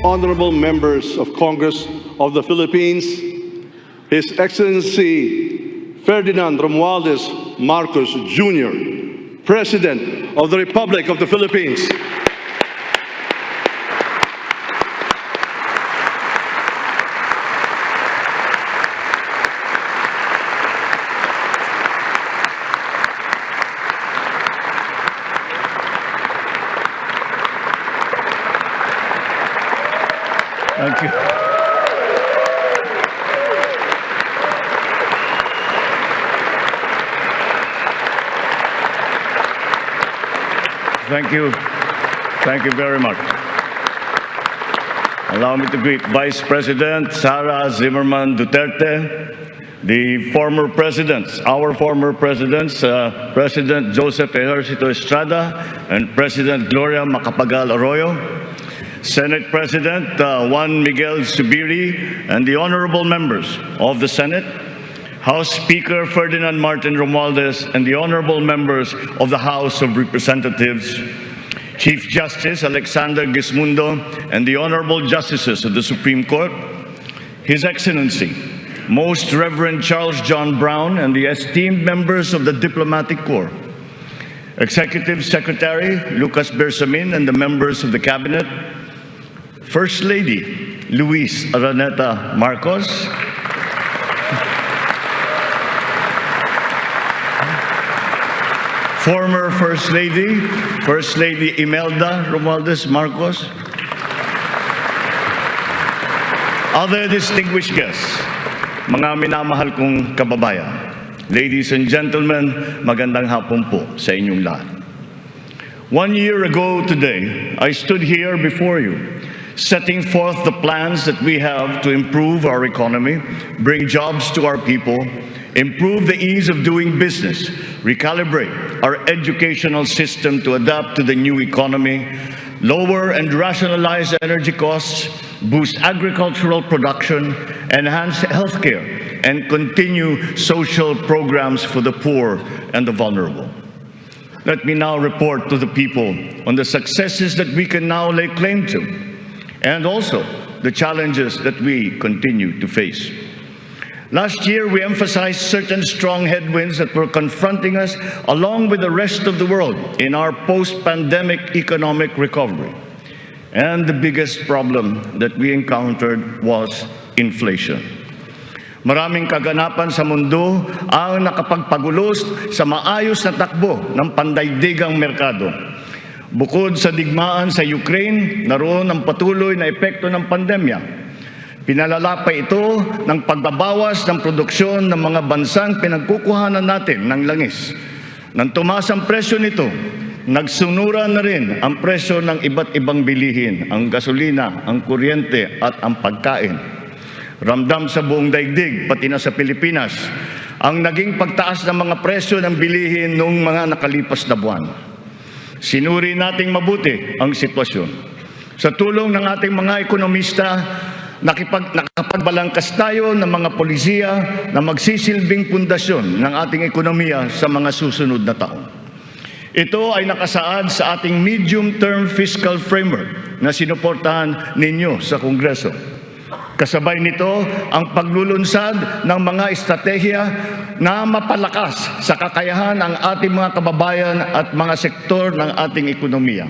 honorable members of Congress of the Philippines, His Excellency Ferdinand Marcos Jr., President of the Republic of the Philippines. Thank you. Thank you. Thank you very much. Allow me to greet Vice President Sara Zimmerman Duterte, the former presidents, our former presidents, President Joseph Ejercito Estrada and President Gloria Macapagal Arroyo, Senate President Juan Miguel Zubiri, and the honorable members of the Senate, House Speaker Ferdinand Martin Romualdez, and the honorable members of the House of Representatives, Chief Justice Alexander Gismundo, and the honorable justices of the Supreme Court, His Excellency, Most Reverend Charles John Brown, and the esteemed members of the Diplomatic Corps, Executive Secretary Lucas Bersamin, and the members of the Cabinet, First Lady Luis Araneta Marcos, former First Lady Imelda Romualdez Marcos, other distinguished guests, mga minamahal kong kababayan, ladies and gentlemen, magandang hapon po sa inyong lahat. 1 year ago today, I stood here before you, setting forth the plans that we have to improve our economy, bring jobs to our people, improve the ease of doing business, recalibrate our educational system to adapt to the new economy, lower and rationalize energy costs, boost agricultural production, enhance healthcare, and continue social programs for the poor and the vulnerable. Let me now report to the people on the successes that we can now lay claim to, and also the challenges that we continue to face. Last year, we emphasized certain strong headwinds that were confronting us along with the rest of the world in our post-pandemic economic recovery. And the biggest problem that we encountered was inflation. Maraming kaganapan sa mundo ang nakapagpagulos sa maayos na takbo ng pandaigdigang merkado. Bukod sa digmaan sa Ukraine, naroon ang patuloy na epekto ng pandemya. Pinalala pa ito ng pagbabawas ng produksyon ng mga bansang pinagkukuhanan natin ng langis. Nang tumaas ang presyo nito, nagsunura na rin ang presyo ng iba't ibang bilihin, ang gasolina, ang kuryente at ang pagkain. Ramdam sa buong daigdig, pati na sa Pilipinas, ang naging pagtaas ng mga presyo ng bilihin noong mga nakalipas na buwan. Sinuri nating mabuti ang sitwasyon. Sa tulong ng ating mga ekonomista, nakapagbalangkas tayo ng mga polisiya na magsisilbing pundasyon ng ating ekonomiya sa mga susunod na taon. Ito ay nakasaad sa ating medium-term fiscal framework na sinuportahan ninyo sa Kongreso. Kasabay nito ang paglulunsad ng mga estratehiya na mapalakas sa kakayahan ng ating mga kababayan at mga sektor ng ating ekonomiya.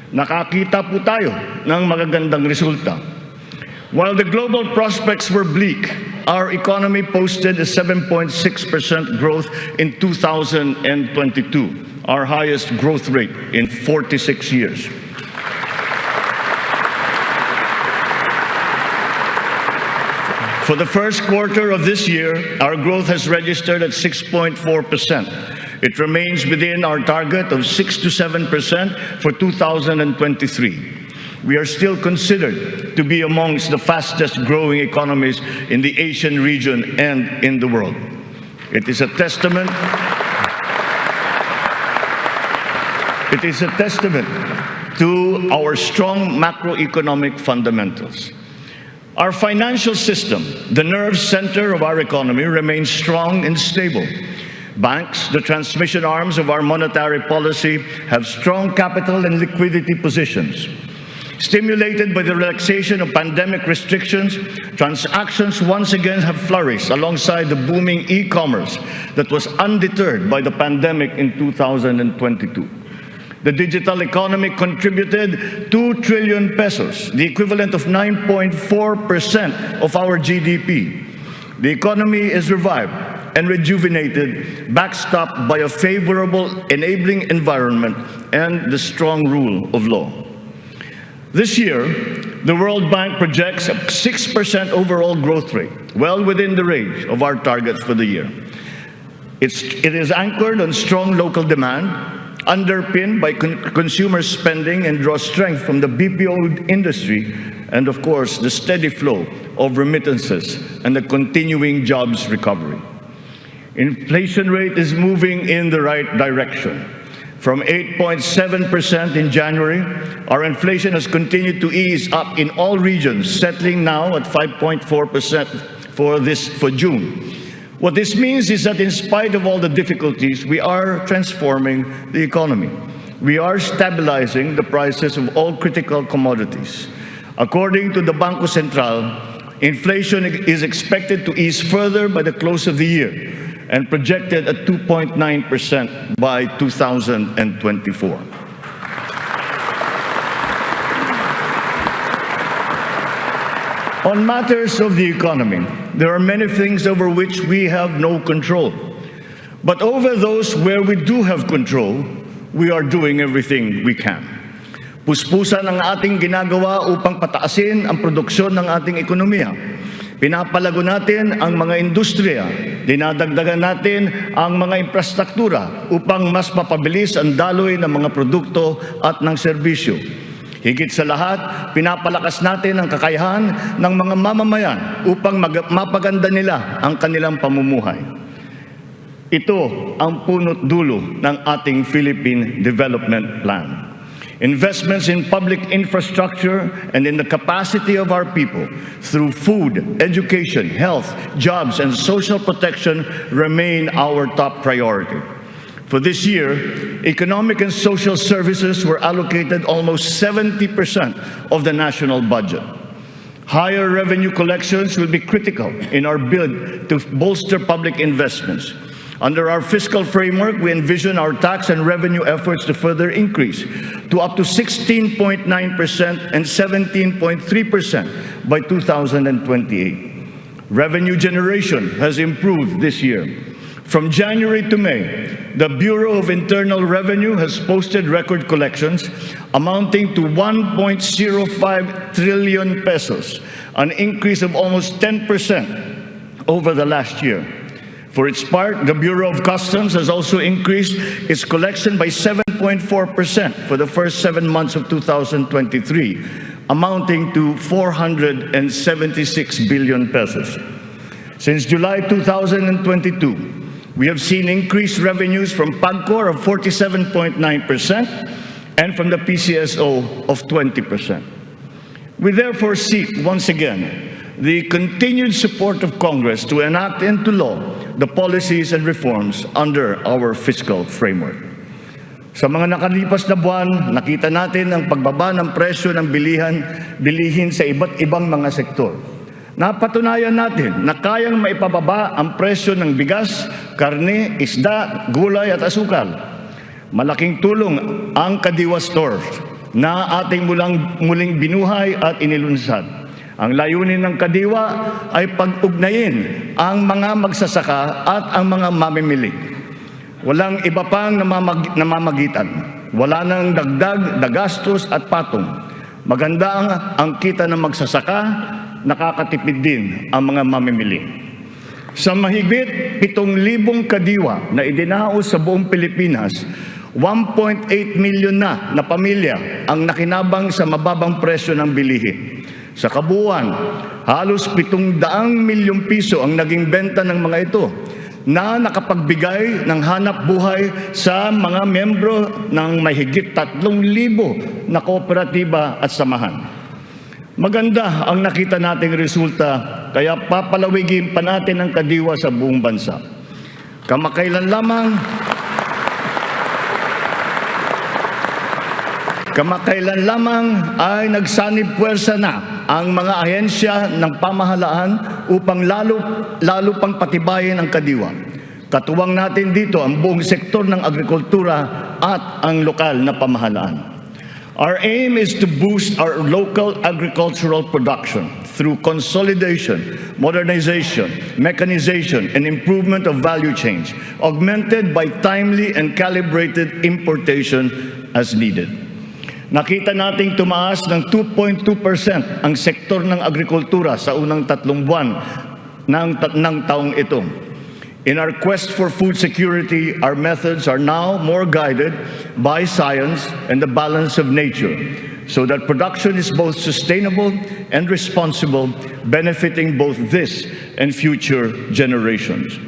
Nakakita po tayo ng magagandang resulta. While the global prospects were bleak, our economy posted a 7.6% growth in 2022, our highest growth rate in 46 years. For the first quarter of this year, our growth has registered at 6.4%. It remains within our target of 6 to 7% for 2023. We are still considered to be amongst the fastest growing economies in the Asian region and in the world. It is a testament to our strong macroeconomic fundamentals. Our financial system, the nerve center of our economy, remains strong and stable. Banks, the transmission arms of our monetary policy, have strong capital and liquidity positions. Stimulated by the relaxation of pandemic restrictions, transactions once again have flourished alongside the booming e-commerce that was undeterred by the pandemic in 2022. The digital economy contributed 2 trillion pesos, the equivalent of 9.4% of our GDP. The economy is revived and rejuvenated, backstopped by a favorable enabling environment and the strong rule of law. This year, the World Bank projects a 6% overall growth rate, well within the range of our targets for the year. It is anchored on strong local demand, underpinned by consumer spending, and draws strength from the BPO industry and, of course, the steady flow of remittances and the continuing jobs recovery. Inflation rate is moving in the right direction. From 8.7% in January, our inflation has continued to ease up in all regions, settling now at 5.4% for June. What this means is that in spite of all the difficulties, we are transforming the economy. We are stabilizing the prices of all critical commodities. According to the Bangko Sentral, inflation is expected to ease further by the close of the year and projected at 2.9% by 2024. On matters of the economy, there are many things over which we have no control. But over those where we do have control, we are doing everything we can. Puspusan ang ating ginagawa upang pataasin ang produksyon ng ating ekonomiya. Pinapalago natin ang mga industriya, dinadagdagan natin ang mga infrastruktura upang mas mapabilis ang daloy ng mga produkto at ng serbisyo. Higit sa lahat, pinapalakas natin ang kakayahan ng mga mamamayan upang mapaganda nila ang kanilang pamumuhay. Ito ang punot dulo ng ating Philippine Development Plan. Investments in public infrastructure and in the capacity of our people through food, education, health, jobs, and social protection remain our top priority. For this year, economic and social services were allocated almost 70% of the national budget. Higher revenue collections will be critical in our bid to bolster public investments. Under our fiscal framework, we envision our tax and revenue efforts to further increase to up to 16.9% and 17.3% by 2028. Revenue generation has improved this year. From January to May, the Bureau of Internal Revenue has posted record collections amounting to 1.05 trillion pesos, an increase of almost 10% over the last year. For its part, the Bureau of Customs has also increased its collection by 7.4% for the first 7 months of 2023, amounting to 476 billion pesos. Since July 2022, we have seen increased revenues from PAGCOR of 47.9% and from the PCSO of 20%. We therefore seek, once again, the continued support of Congress to enact into law the policies and reforms under our fiscal framework. Sa mga nakalipas na buwan, nakita natin ang pagbaba ng presyo ng bilihin sa iba't ibang mga sektor. Napatunayan natin na kayang maipababa ang presyo ng bigas, karne, isda, gulay at asukal. Malaking tulong ang Kadiwa Stores na ating muling binuhay at inilunsad. Ang layunin ng Kadiwa ay pag-ugnayin ang mga magsasaka at ang mga mamimili. Walang iba pang namamagitan. Wala nang dagdag, dagastos at patong. Maganda ang kita ng magsasaka, nakakatipid din ang mga mamimili. Sa mahigit 7,000 kadiwa na idinaos sa buong Pilipinas, 1.8 million na pamilya ang nakinabang sa mababang presyo ng bilihin. Sa kabuuan, halos 700 milyong piso ang naging benta ng mga ito na nakapagbigay ng hanap buhay sa mga membro ng mahigit 3,000 na kooperatiba at samahan. Maganda ang nakita nating resulta, kaya papalawigin pa natin ang Kadiwa sa buong bansa. kamakailan lamang ay nagsanib puwersa na ang mga ahensya ng pamahalaan upang lalo pang patibayin ang kadiwa. Katuwang natin dito ang buong sektor ng agrikultura at ang lokal na pamahalaan. Our aim is to boost our local agricultural production through consolidation, modernization, mechanization, and improvement of value chains, augmented by timely and calibrated importation as needed. Nakita nating tumaas ng 2.2% ang sektor ng agrikultura sa unang 3 buwan ng taong ito. In our quest for food security, our methods are now more guided by science and the balance of nature, so that production is both sustainable and responsible, benefiting both this and future generations.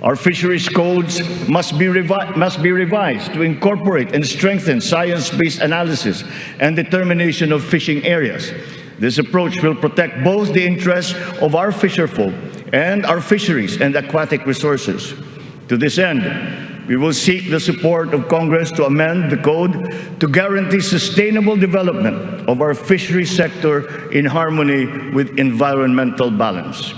Our fisheries codes must be revised to incorporate and strengthen science-based analysis and determination of fishing areas. This approach will protect both the interests of our fisherfolk and our fisheries and aquatic resources. To this end, we will seek the support of Congress to amend the code to guarantee sustainable development of our fisheries sector in harmony with environmental balance.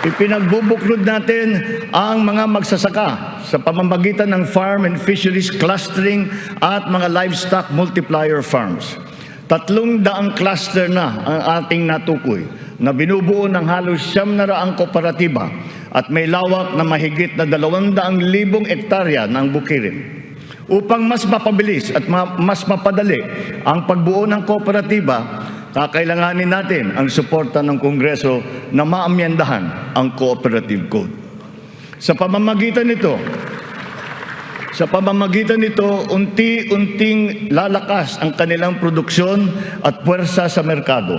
Ipinagbubuklod natin ang mga magsasaka sa pamamagitan ng farm and fisheries clustering at mga livestock multiplier farms. 300 cluster na ang ating natukoy na binubuo ng halos 700 kooperatiba at may lawak na mahigit na 200,000 hektarya ng bukirin. Upang mas mapabilis at mas mapadali ang pagbuo ng kooperatiba, kakailanganin natin ang suporta ng Kongreso na maamyendahan ang Cooperative Code. Sa pamamagitan nito, unti-unting lalakas ang kanilang produksyon at puwersa sa merkado.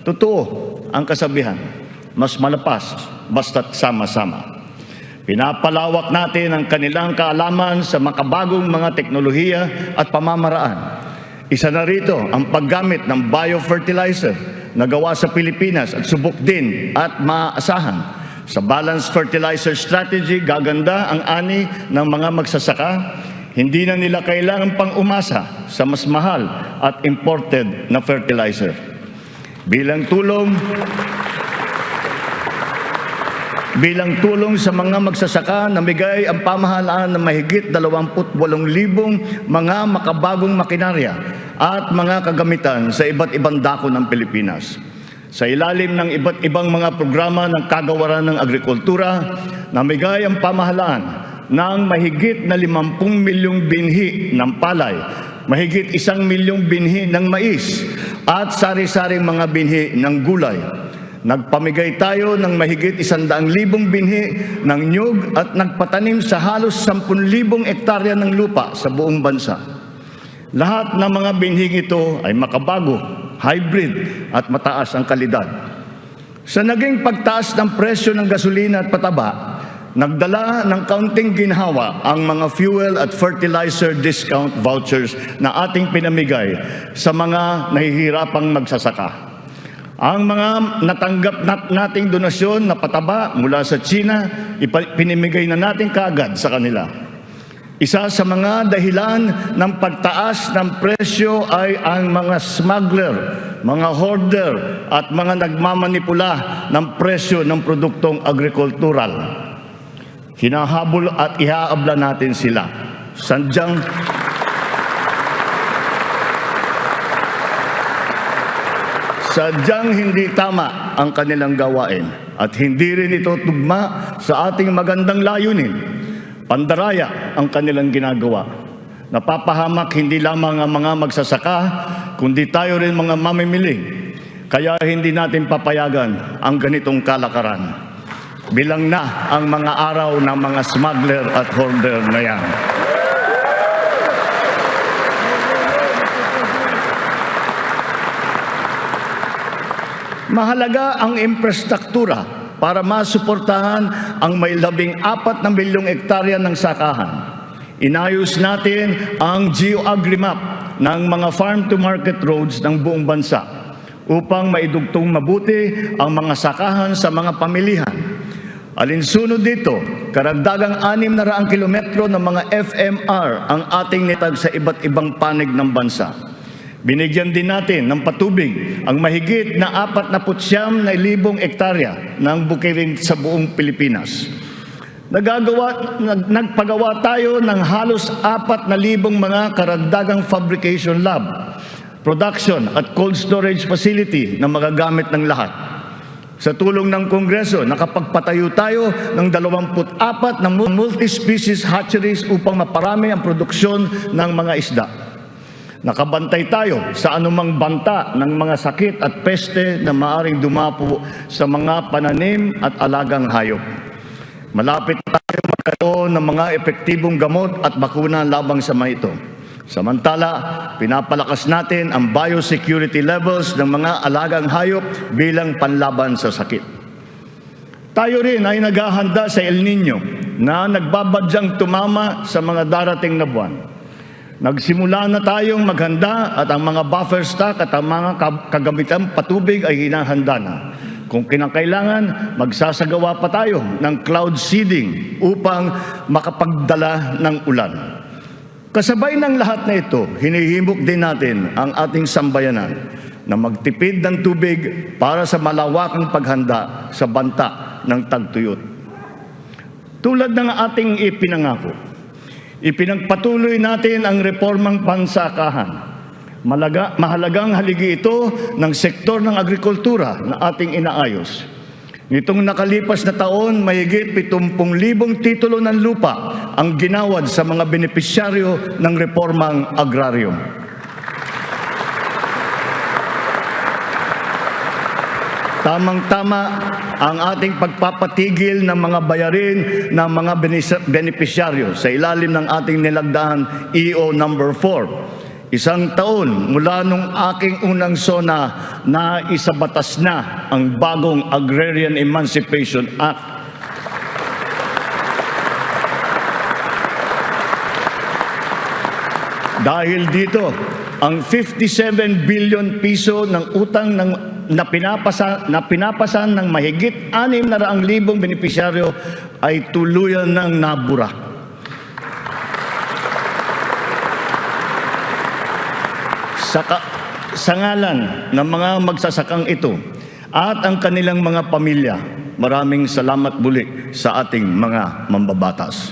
Totoo ang kasabihan, mas malapas basta't sama-sama. Pinapalawak natin ang kanilang kaalaman sa makabagong mga teknolohiya at pamamaraan. Isa na rito ang paggamit ng biofertilizer na gawa sa Pilipinas at subok din at maaasahan. Sa balanced fertilizer strategy, gaganda ang ani ng mga magsasaka. Hindi na nila kailangan pang umasa sa mas mahal at imported na fertilizer. Bilang tulong sa mga magsasaka, namigay ang pamahalaan ng mahigit 28,000 mga makabagong makinarya at mga kagamitan sa iba't ibang dako ng Pilipinas. Sa ilalim ng iba't ibang mga programa ng kagawaran ng agrikultura, namigay ang pamahalaan ng mahigit na 50 milyong binhi ng palay, mahigit 1 milyong binhi ng mais, at sari-saring mga binhi ng gulay. Nagpamigay tayo ng mahigit 100,000 binhi ng nyug at nagpatanim sa halos 10,000 hektarya ng lupa sa buong bansa. Lahat ng mga binhing ito ay makabago, hybrid at mataas ang kalidad. Sa naging pagtaas ng presyo ng gasolina at pataba, nagdala ng kaunting ginhawa ang mga fuel at fertilizer discount vouchers na ating pinamigay sa mga nahihirapang magsasaka. Ang mga natanggap nating donasyon na pataba mula sa China, pinimigay na natin kaagad sa kanila. Isa sa mga dahilan ng pagtaas ng presyo ay ang mga smuggler, mga hoarder at mga nagmamanipula ng presyo ng produktong agrikultural. Hinahabol at ihaabla natin sila. Sadyang hindi tama ang kanilang gawain at hindi rin ito tugma sa ating magandang layunin. Pandaraya ang kanilang ginagawa. Napapahamak hindi lamang ang mga magsasaka, kundi tayo rin mga mamimili. Kaya hindi natin papayagan ang ganitong kalakaran. Bilang na ang mga araw ng mga smuggler at hoarder na yan. Mahalaga ang infrastruktura para masuportahan ang may 14 na milyong hektarya ng sakahan. Inayos natin ang geo-agri-map ng mga farm-to-market roads ng buong bansa upang maidugtong mabuti ang mga sakahan sa mga pamilihan. Alinsunod dito, karagdagang 600 kilometro ng mga FMR ang ating nitag sa iba't ibang panig ng bansa. Binigyan din natin ng patubig ang mahigit na 49,000 hektarya ng bukirin sa buong Pilipinas. Nagpagawa tayo ng halos 4,000 mga karagdagang fabrication lab, production at cold storage facility na magagamit ng lahat. Sa tulong ng Kongreso, nakapagpatayo tayo ng 24 na multi-species hatcheries upang maparami ang produksyon ng mga isda. Nakabantay tayo sa anumang banta ng mga sakit at peste na maaring dumapo sa mga pananim at alagang hayop. Malapit tayo magkaroon ng mga epektibong gamot at bakuna labang sa mga ito. Samantala, pinapalakas natin ang biosecurity levels ng mga alagang hayop bilang panlaban sa sakit. Tayo rin ay naghahanda sa El Nino na nagbabadyang tumama sa mga darating na buwan. Nagsimula na tayong maghanda at ang mga buffer stock at ang mga kagamitang patubig ay hinahanda na. Kung kinakailangan, magsasagawa pa tayo ng cloud seeding upang makapagdala ng ulan. Kasabay ng lahat na ito, hinihimok din natin ang ating sambayanan na magtipid ng tubig para sa malawakang paghanda sa banta ng tagtuyot. Tulad ng ating ipinangako, ipinagpatuloy natin ang reformang pansakahan. Mahalagang haligi ito ng sektor ng agrikultura na ating inaayos. Nitong nakalipas na taon, mahigit 70,000 titulo ng lupa ang ginawad sa mga benepisyaryo ng reformang agraryo. Tamang-tama ang ating pagpapatigil ng mga bayarin ng mga benepisyaryo sa ilalim ng ating nilagdaan EO number 4. 1 taon mula nung aking unang SONA na isabatas na ang bagong Agrarian Emancipation Act. Dahil dito, ang 57 billion piso ng utang na pinapasan ng mahigit 600,000 benepisyaryo ay tuluyan ng nabura. Sa ngalan ng mga magsasakang ito at ang kanilang mga pamilya, maraming salamat muli sa ating mga mambabatas.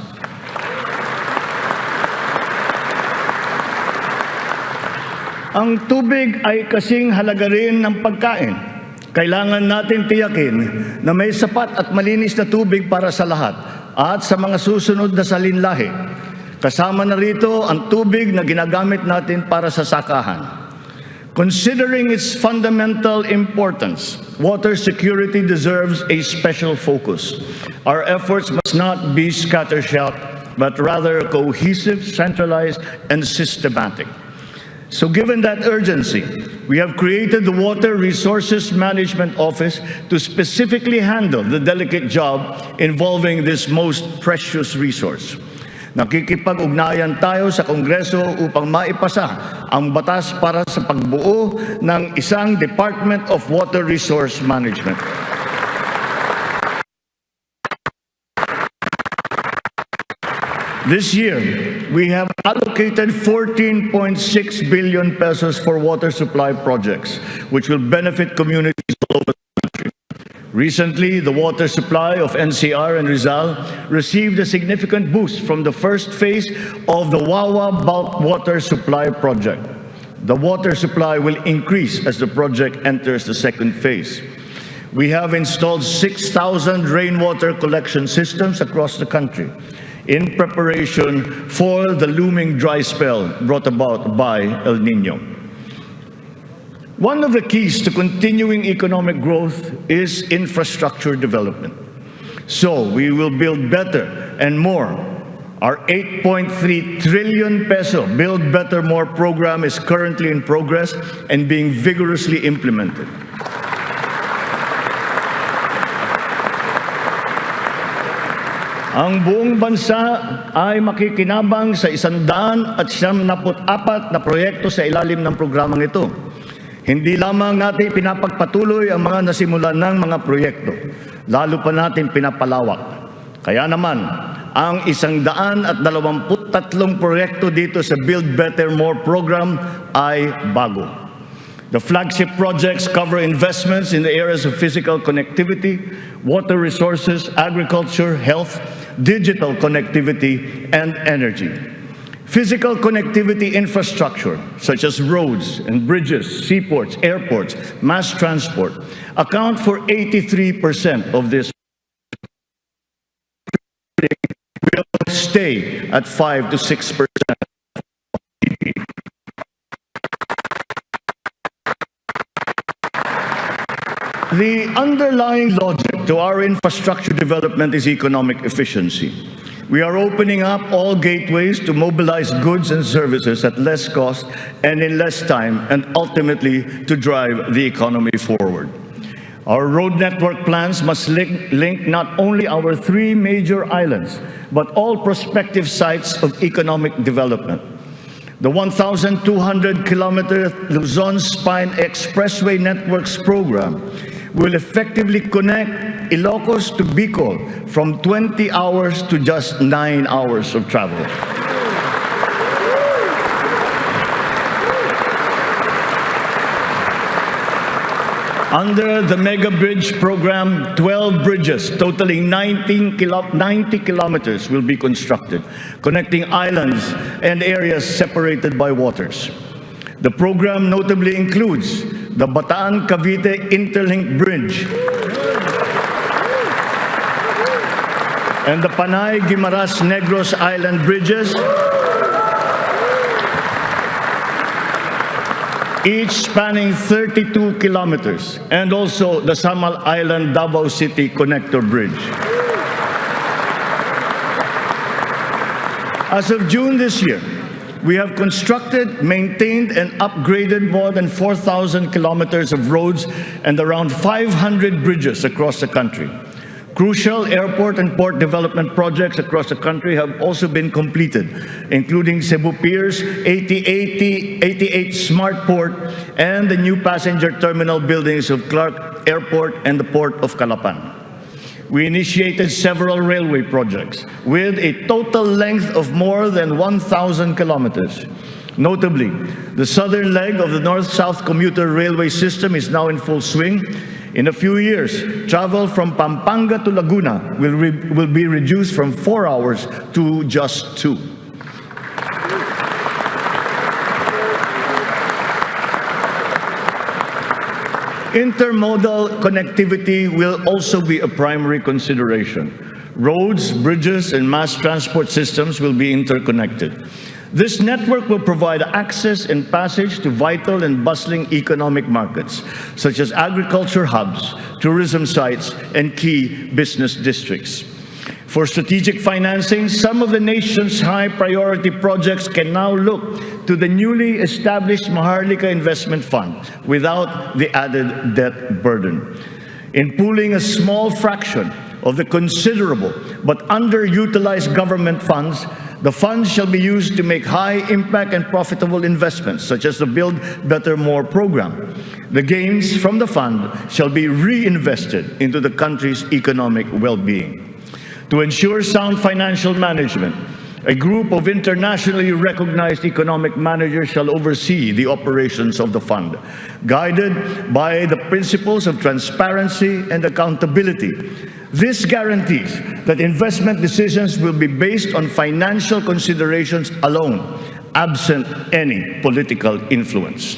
Ang tubig ay kasing halaga rin ng pagkain. Kailangan natin tiyakin na may sapat at malinis na tubig para sa lahat at sa mga susunod na salinlahi. Kasama na rito ang tubig na ginagamit natin para sa sakahan. Considering its fundamental importance, water security deserves a special focus. Our efforts must not be scattershot, but rather cohesive, centralized, and systematic. So given that urgency, we have created the Water Resources Management Office to specifically handle the delicate job involving this most precious resource. Nakikipag-ugnayan tayo sa Kongreso upang maipasa ang batas para sa pagbuo ng isang Department of Water Resource Management. This year, we have allocated 14.6 billion pesos for water supply projects, which will benefit communities all over the country. Recently, the water supply of NCR and Rizal received a significant boost from the first phase of the Wawa Bulk Water Supply Project. The water supply will increase as the project enters the second phase. We have installed 6,000 rainwater collection systems across the country in preparation for the looming dry spell brought about by El Nino. One of the keys to continuing economic growth is infrastructure development. So we will build better and more. Our 8.3 trillion peso Build Better More program is currently in progress and being vigorously implemented. Ang buong bansa ay makikinabang sa 174 na proyekto sa ilalim ng programang ito. Hindi lamang natin pinapagpatuloy ang mga nasimulan ng mga proyekto, lalo pa natin pinapalawak. Kaya naman, ang 123 proyekto dito sa Build Better More program ay bago. The flagship projects cover investments in the areas of physical connectivity, water resources, agriculture, health, digital connectivity, and energy. Physical connectivity infrastructure, such as roads and bridges, seaports, airports, mass transport, account for 83% of this. Will stay at 5 to 6%. The underlying logic to our infrastructure development is economic efficiency. We are opening up all gateways to mobilize goods and services at less cost and in less time, and ultimately to drive the economy forward. Our road network plans must link not only our 3 major islands, but all prospective sites of economic development. The 1,200-kilometer Luzon Spine Expressway Networks program will effectively connect Ilocos to Bicol from 20 hours to just 9 hours of travel. Under the Mega Bridge program, 12 bridges totaling 90 kilometers will be constructed, connecting islands and areas separated by waters. The program notably includes the Bataan-Cavite Interlink Bridge and the Panay-Guimaras-Negros Island Bridges, each spanning 32 kilometers, and also the Samal Island Davao City Connector Bridge. As of June this year, we have constructed, maintained, and upgraded more than 4,000 kilometers of roads and around 500 bridges across the country. Crucial airport and port development projects across the country have also been completed, including Cebu Pier's 88 Smart Port and the new passenger terminal buildings of Clark Airport and the Port of Calapan. We initiated several railway projects with a total length of more than 1,000 kilometers. Notably, the southern leg of the north-south commuter railway system is now in full swing. In a few years, travel from Pampanga to Laguna will be reduced from 4 hours to just 2. Intermodal connectivity will also be a primary consideration. Roads, bridges, and mass transport systems will be interconnected. This network will provide access and passage to vital and bustling economic markets, such as agriculture hubs, tourism sites, and key business districts. For strategic financing, some of the nation's high-priority projects can now look to the newly established Maharlika Investment Fund without the added debt burden. In pooling a small fraction of the considerable but underutilized government funds, the funds shall be used to make high-impact and profitable investments, such as the Build Better More program. The gains from the fund shall be reinvested into the country's economic well-being. To ensure sound financial management, a group of internationally recognized economic managers shall oversee the operations of the fund, guided by the principles of transparency and accountability. This guarantees that investment decisions will be based on financial considerations alone, absent any political influence.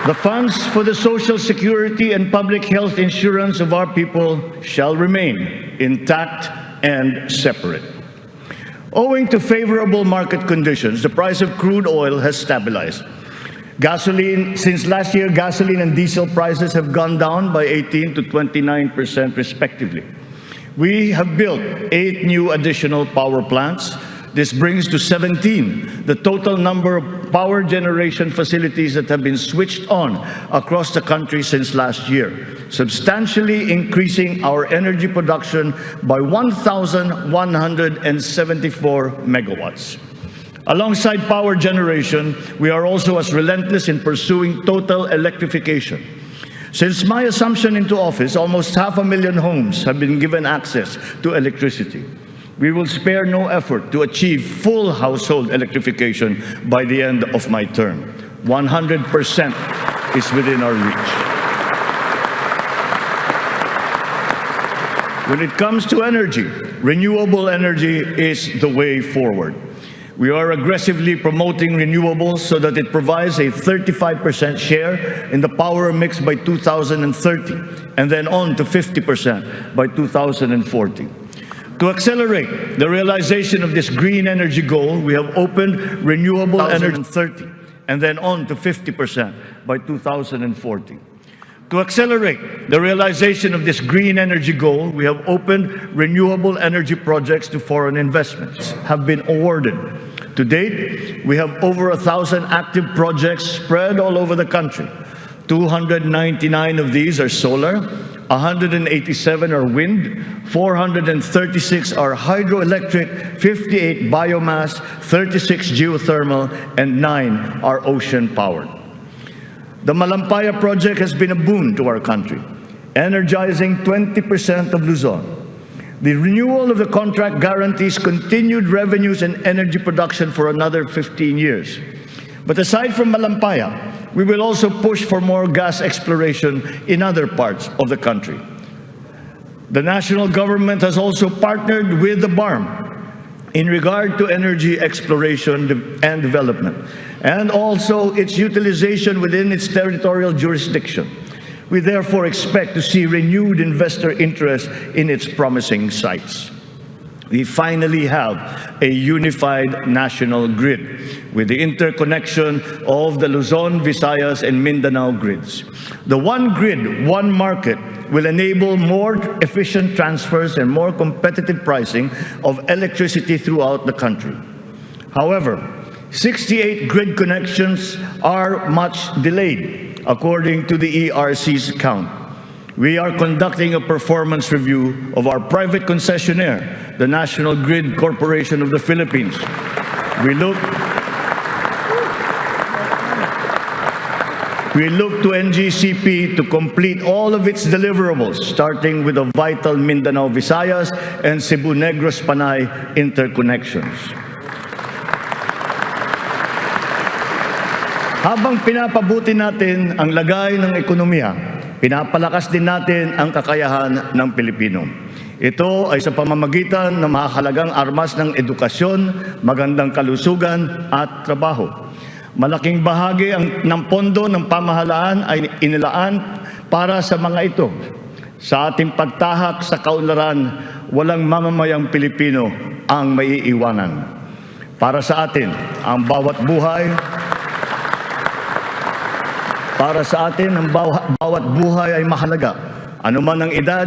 The funds for the social security and public health insurance of our people shall remain intact and separate. Owing to favorable market conditions, the price of crude oil has stabilized. Since last year, gasoline and diesel prices have gone down by 18% to 29% respectively. We have built 8 new additional power plants. This brings to 17 the total number of power generation facilities that have been switched on across the country since last year, substantially increasing our energy production by 1,174 megawatts. Alongside power generation, we are also as relentless in pursuing total electrification. Since my assumption into office, almost 500,000 homes have been given access to electricity. We will spare no effort to achieve full household electrification by the end of my term. 100% is within our reach. When it comes to energy, renewable energy is the way forward. We are aggressively promoting renewables so that it provides a 35% share in the power mix by 2030, and then on to 50% by 2040. To accelerate the realization of this green energy goal, we have opened renewable energy 30, and then on to 50% by 2040. To accelerate the realization of this green energy goal, we have opened renewable energy projects to foreign investments, have been awarded. To date, we have over 1,000 active projects spread all over the country. 299 of these are solar, 187 are wind, 436 are hydroelectric, 58 biomass, 36 geothermal, and 9 are ocean-powered. The Malampaya project has been a boon to our country, energizing 20% of Luzon. The renewal of the contract guarantees continued revenues and energy production for another 15 years. But aside from Malampaya, we will also push for more gas exploration in other parts of the country. The national government has also partnered with the BARM in regard to energy exploration and development, and also its utilization within its territorial jurisdiction. We therefore expect to see renewed investor interest in its promising sites. We finally have a unified national grid with the interconnection of the Luzon, Visayas, and Mindanao grids. The one grid, one market will enable more efficient transfers and more competitive pricing of electricity throughout the country. However, 68 grid connections are much delayed, according to the ERC's count. We are conducting a performance review of our private concessionaire, the National Grid Corporation of the Philippines. We look to NGCP to complete all of its deliverables, starting with the vital Mindanao, Visayas, and Cebu Negros Panay interconnections. Habang pinapabuti natin ang lagay ng ekonomiya, pinapalakas din natin ang kakayahan ng Pilipino. Ito ay sa pamamagitan ng mahalagang armas ng edukasyon, magandang kalusugan at trabaho. Malaking bahagi ng pondo ng pamahalaan ay inilaan para sa mga ito. Sa ating pagtahak sa kaunlaran, walang mamamayang Pilipino ang maiiwanan. Para sa atin, ang bawat buhay ay mahalaga. Ano man ang edad,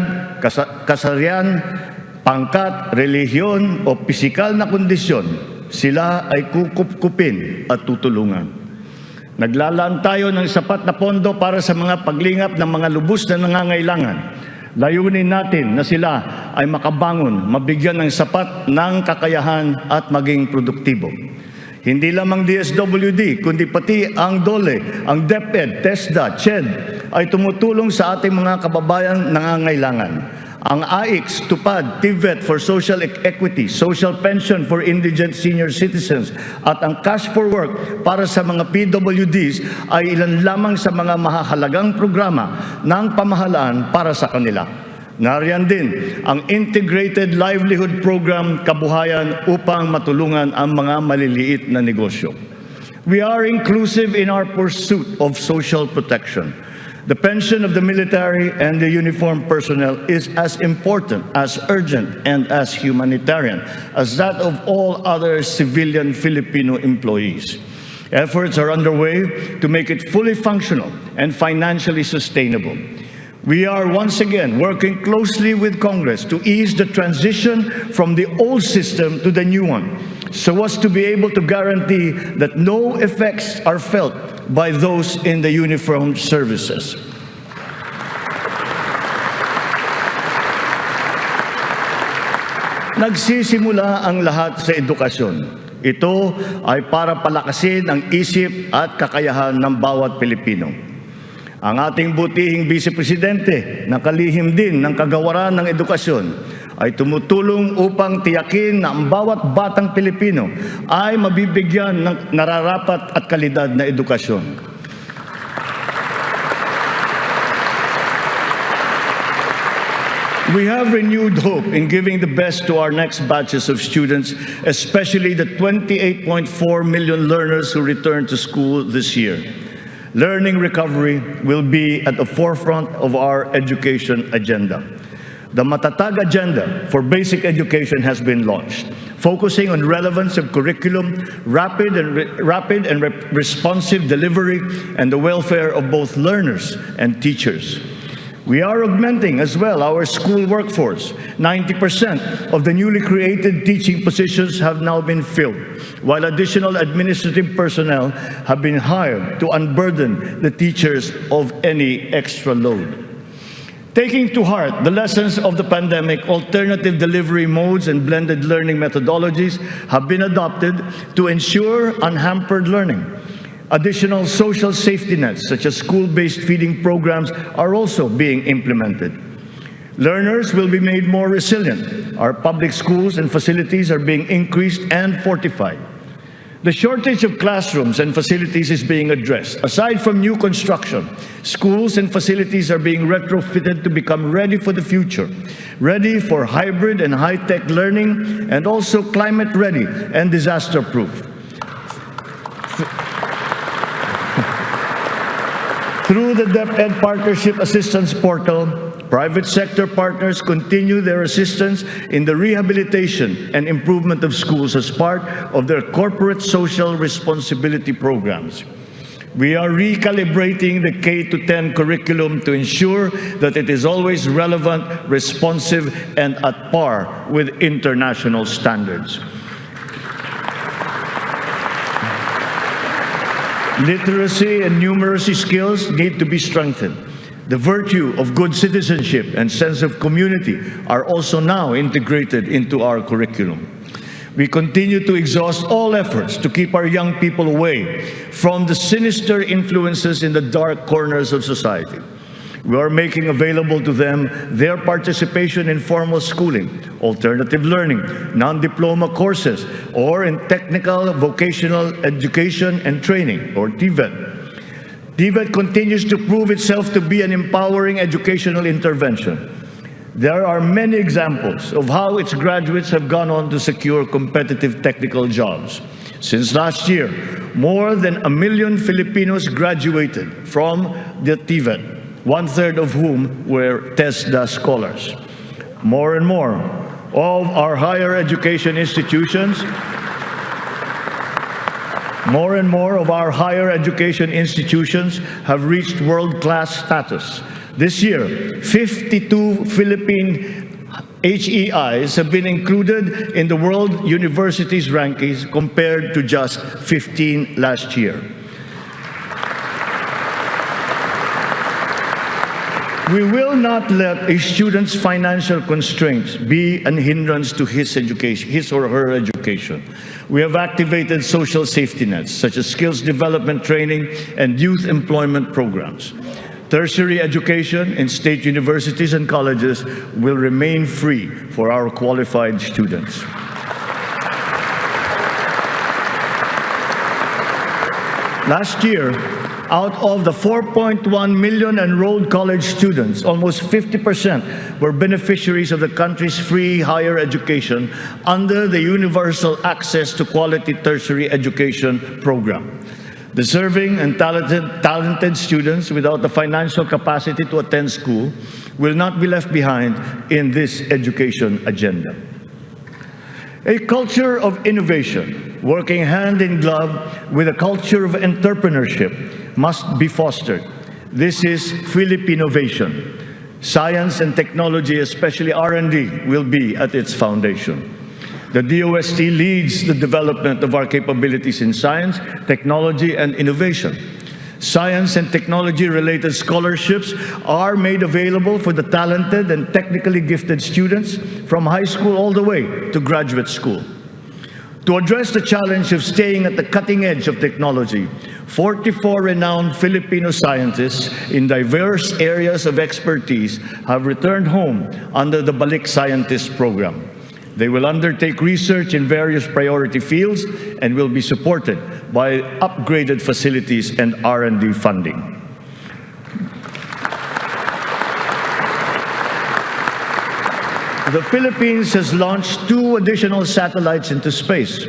kasarian, pangkat, relihiyon o pisikal na kondisyon, sila ay kukupkupin at tutulungan. Naglalaan tayo ng sapat na pondo para sa mga paglingap ng mga lubos na nangangailangan. Layunin natin na sila ay makabangon, mabigyan ng sapat ng kakayahan at maging produktibo. Hindi lamang DSWD, kundi pati ang DOLE, ang DepEd, TESDA, CHED ay tumutulong sa ating mga kababayan nangangailangan. Ang AIX, TUPAD, TVET for Social Equity, Social Pension for Indigent Senior Citizens, at ang Cash for Work para sa mga PWDs ay ilan lamang sa mga mahahalagang programa ng pamahalaan para sa kanila. Nariyan din ang Integrated Livelihood Program Kabuhayan upang matulungan ang mga maliliit na negosyo. We are inclusive in our pursuit of social protection. The pension of the military and the uniformed personnel is as important, as urgent, and as humanitarian as that of all other civilian Filipino employees. Efforts are underway to make it fully functional and financially sustainable. We are once again working closely with Congress to ease the transition from the old system to the new one, so as to be able to guarantee that no effects are felt by those in the uniformed services. Nagsisimula ang lahat sa edukasyon. Ito ay para palakasin ang isip at kakayahan ng bawat Pilipino. Ang ating butihing Vice Presidente, na kalihim din ng kagawaran ng edukasyon, ay tumutulong upang tiyakin na ang bawat batang Pilipino ay mabibigyan ng nararapat at kalidad na edukasyon. We have renewed hope in giving the best to our next batches of students, especially the 28.4 million learners who return to school this year. Learning recovery will be at the forefront of our education agenda. The Matatag Agenda for Basic Education has been launched, focusing on relevance of curriculum, rapid and responsive delivery, and the welfare of both learners and teachers. We are augmenting as well our school workforce. 90% of the newly created teaching positions have now been filled, while additional administrative personnel have been hired to unburden the teachers of any extra load. Taking to heart the lessons of the pandemic, alternative delivery modes and blended learning methodologies have been adopted to ensure unhampered learning. Additional social safety nets, such as school-based feeding programs, are also being implemented. Learners will be made more resilient. Our public schools and facilities are being increased and fortified. The shortage of classrooms and facilities is being addressed. Aside from new construction, schools and facilities are being retrofitted to become ready for the future, ready for hybrid and high-tech learning, and also climate-ready and disaster-proof. Through the DepEd Partnership Assistance Portal, private sector partners continue their assistance in the rehabilitation and improvement of schools as part of their corporate social responsibility programs. We are recalibrating the K-10 curriculum to ensure that it is always relevant, responsive, and at par with international standards. Literacy and numeracy skills need to be strengthened. The virtue of good citizenship and sense of community are also now integrated into our curriculum. We continue to exhaust all efforts to keep our young people away from the sinister influences in the dark corners of society. We are making available to them their participation in formal schooling, alternative learning, non-diploma courses, or in technical vocational education and training, or TVET. TVET continues to prove itself to be an empowering educational intervention. There are many examples of how its graduates have gone on to secure competitive technical jobs. Since last year, more than 1 million Filipinos graduated from the TVET, one-third of whom were TESDA scholars. More and more of our higher education institutions have reached world-class status. This year, 52 Philippine HEIs have been included in the World Universities rankings compared to just 15 last year. We will not let a student's financial constraints be an hindrance to his or her education. We have activated social safety nets, such as skills development training and youth employment programs. Tertiary education in state universities and colleges will remain free for our qualified students. Last year, out of the 4.1 million enrolled college students, almost 50% were beneficiaries of the country's free higher education under the Universal Access to Quality Tertiary Education program. Deserving and talented students without the financial capacity to attend school will not be left behind in this education agenda. A culture of innovation, working hand in glove with a culture of entrepreneurship, must be fostered. This is Philippinovation. Science and technology, especially R&D, will be at its foundation. The DOST leads the development of our capabilities in science, technology, and innovation. Science and technology-related scholarships are made available for the talented and technically gifted students from high school all the way to graduate school. To address the challenge of staying at the cutting edge of technology, 44 renowned Filipino scientists in diverse areas of expertise have returned home under the Balik Scientist Program. They will undertake research in various priority fields and will be supported by upgraded facilities and R&D funding. The Philippines has launched 2 additional satellites into space.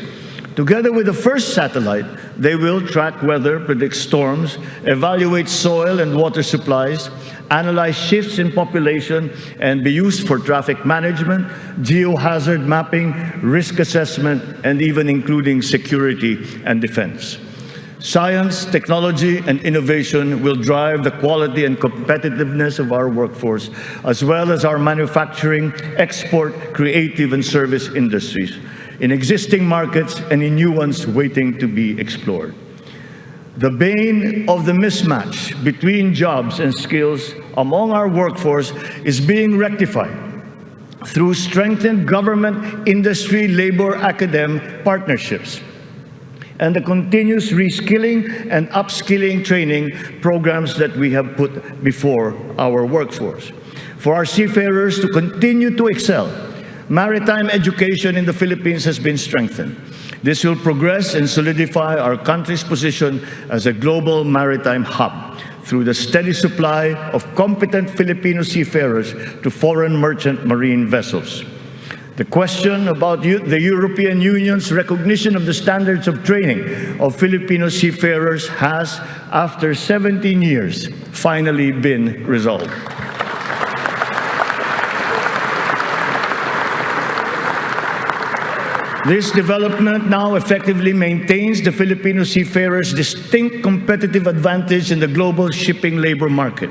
Together with the first satellite, they will track weather, predict storms, evaluate soil and water supplies, analyze shifts in population, and be used for traffic management, geohazard mapping, risk assessment, and even including security and defense. Science, technology, and innovation will drive the quality and competitiveness of our workforce, as well as our manufacturing, export, creative, and service industries, in existing markets and in new ones waiting to be explored. The bane of the mismatch between jobs and skills among our workforce is being rectified through strengthened government, industry, labor, academe partnerships, and the continuous reskilling and upskilling training programs that we have put before our workforce. For our seafarers to continue to excel, maritime education in the Philippines has been strengthened. This will progress and solidify our country's position as a global maritime hub through the steady supply of competent Filipino seafarers to foreign merchant marine vessels. The question about the European Union's recognition of the standards of training of Filipino seafarers has, after 17 years, finally been resolved. This development now effectively maintains the Filipino seafarers' distinct competitive advantage in the global shipping labor market.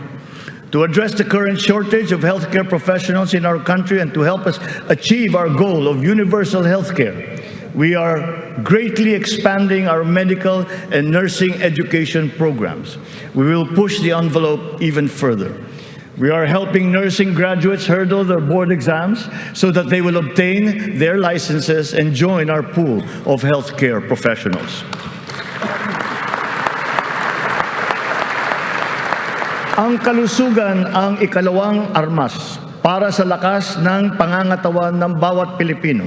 To address the current shortage of healthcare professionals in our country and to help us achieve our goal of universal healthcare, we are greatly expanding our medical and nursing education programs. We will push the envelope even further. We are helping nursing graduates hurdle their board exams so that they will obtain their licenses and join our pool of healthcare professionals. Ang kalusugan ang ikalawang armas para sa lakas ng pangangatawan ng bawat Pilipino.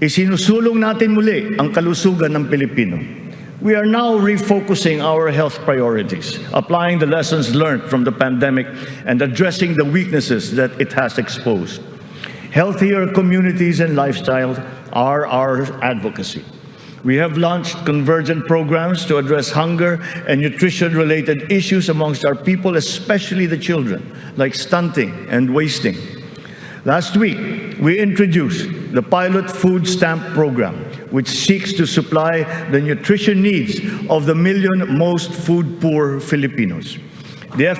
Isinusulong natin muli ang kalusugan ng Pilipino. We are now refocusing our health priorities, applying the lessons learned from the pandemic and addressing the weaknesses that it has exposed. Healthier communities and lifestyles are our advocacy. We have launched convergent programs to address hunger and nutrition-related issues amongst our people, especially the children, like stunting and wasting. Last week, we introduced the pilot food stamp program, which seeks to supply the nutrition needs of the million most food-poor Filipinos. The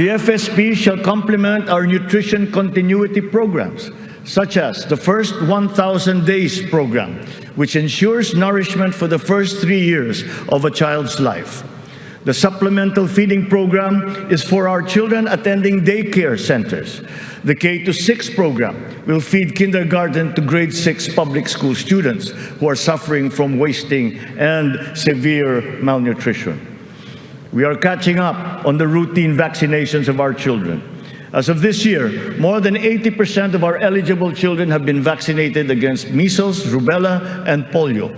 FSP shall complement our nutrition continuity programs, such as the First 1,000 Days program, which ensures nourishment for the first 3 years of a child's life. The supplemental feeding program is for our children attending daycare centers. The K-6 program will feed kindergarten to grade 6 public school students who are suffering from wasting and severe malnutrition. We are catching up on the routine vaccinations of our children. As of this year, more than 80% of our eligible children have been vaccinated against measles, rubella, and polio.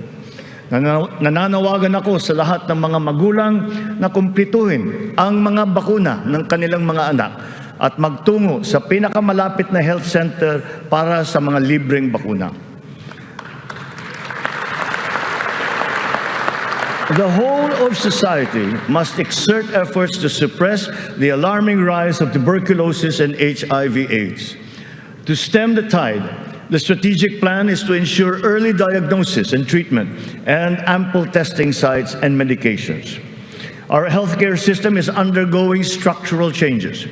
Nananawagan ako sa lahat ng mga magulang na kumplituhin ang mga bakuna ng kanilang mga anak at magtungo sa pinakamalapit na health center para sa mga libreng bakuna. The whole of society must exert efforts to suppress the alarming rise of tuberculosis and HIV/AIDS. To stem the tide, the strategic plan is to ensure early diagnosis and treatment and ample testing sites and medications. Our healthcare system is undergoing structural changes.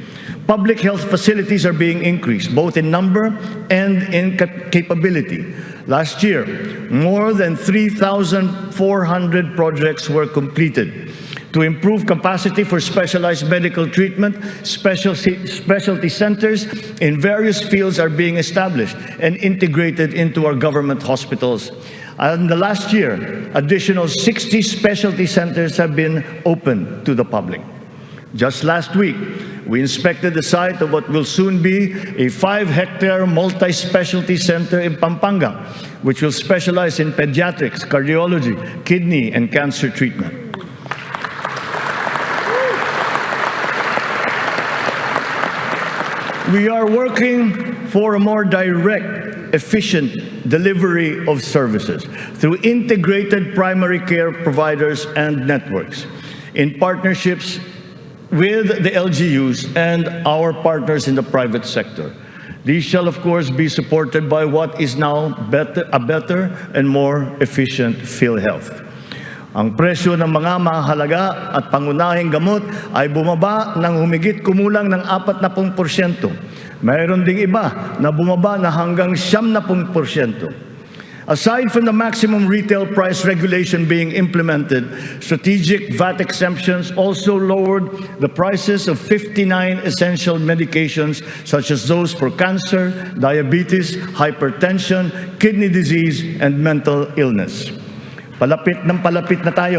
Public health facilities are being increased, both in number and in capability. Last year, more than 3,400 projects were completed. to improve capacity for specialized medical treatment. Specialty centers in various fields are being established and integrated into our government hospitals. And the last year, additional 60 specialty centers have been opened to the public. Just last week, we inspected the site of what will soon be a 5-hectare multi-specialty center in Pampanga, which will specialize in pediatrics, cardiology, kidney, and cancer treatment. We are working for a more direct, efficient delivery of services through integrated primary care providers and networks in partnerships with the LGUs and our partners in the private sector. These shall, of course, be supported by what is now a better and more efficient PhilHealth. Ang presyo ng mga mahalaga at pangunahing gamot ay bumaba ng humigit kumulang ng 40%. Mayroon ding iba na bumaba na hanggang 70%. Aside from the maximum retail price regulation being implemented, strategic VAT exemptions also lowered the prices of 59 essential medications such as those for cancer, diabetes, hypertension, kidney disease, and mental illness. Palapit na tayo.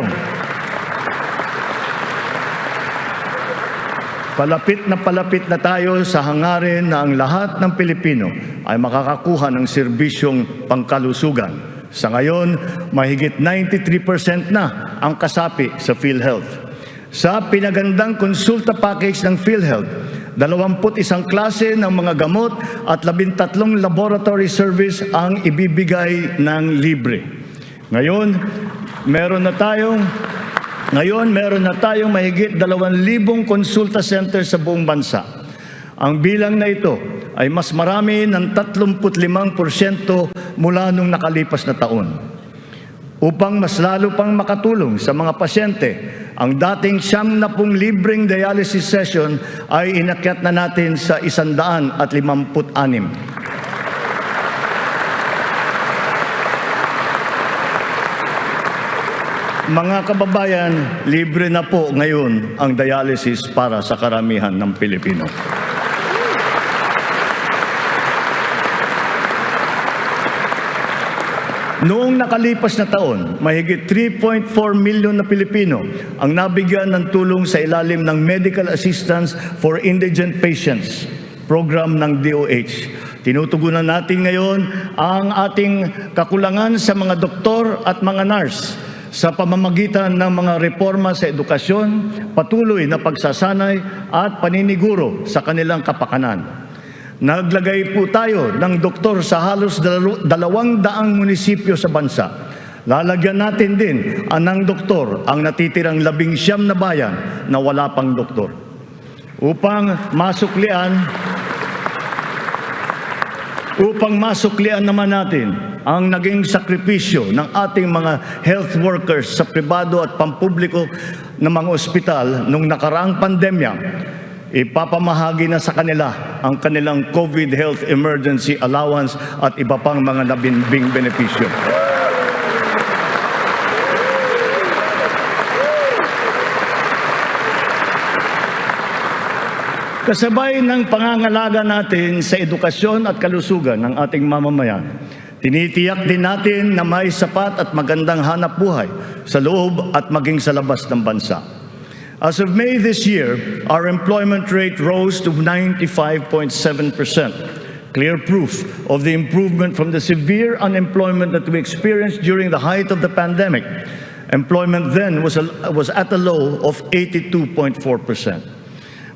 Palapit na tayo sa hangarin na ang lahat ng Pilipino ay makakakuha ng serbisyong pangkalusugan. Sa ngayon, mahigit 93% na ang kasapi sa PhilHealth. Sa pinagandang konsulta package ng PhilHealth, 21 klase ng mga gamot at 13 laboratory service ang ibibigay ng libre. Ngayon, meron na tayong mahigit 2,000 konsulta center sa buong bansa. Ang bilang na ito ay mas marami ng 35% mula nung nakalipas na taon. Upang mas lalo pang makatulong sa mga pasyente, ang dating 70 libreng dialysis session ay inakyat na natin sa 156. Mga kababayan, libre na po ngayon ang dialysis para sa karamihan ng Pilipino. Noong nakalipas na taon, mahigit 3.4 milyon na Pilipino ang nabigyan ng tulong sa ilalim ng Medical Assistance for Indigent Patients program ng DOH. Tinutugunan natin ngayon ang ating kakulangan sa mga doktor at mga nurse sa pamamagitan ng mga reforma sa edukasyon, patuloy na pagsasanay at paniniguro sa kanilang kapakanan. Naglagay po tayo ng doktor sa halos 200 munisipyo sa bansa. Lalagyan natin din ng doktor ang natitirang 19 na bayan na wala pang doktor. Upang masuklian naman natin ang naging sakripisyo ng ating mga health workers sa pribado at pampubliko ng mga ospital nung nakaraang pandemya, ipapamahagi na sa kanila ang kanilang COVID Health Emergency Allowance at iba pang mga nabimbing benepisyo. Kasabay ng pangangalaga natin sa edukasyon at kalusugan ng ating mamamayan, tinitiyak din natin na may sapat at magandang hanap buhay sa loob at maging sa labas ng bansa. As of May this year, our employment rate rose to 95.7%, clear proof of the improvement from the severe unemployment that we experienced during the height of the pandemic. Employment then was at a low of 82.4%.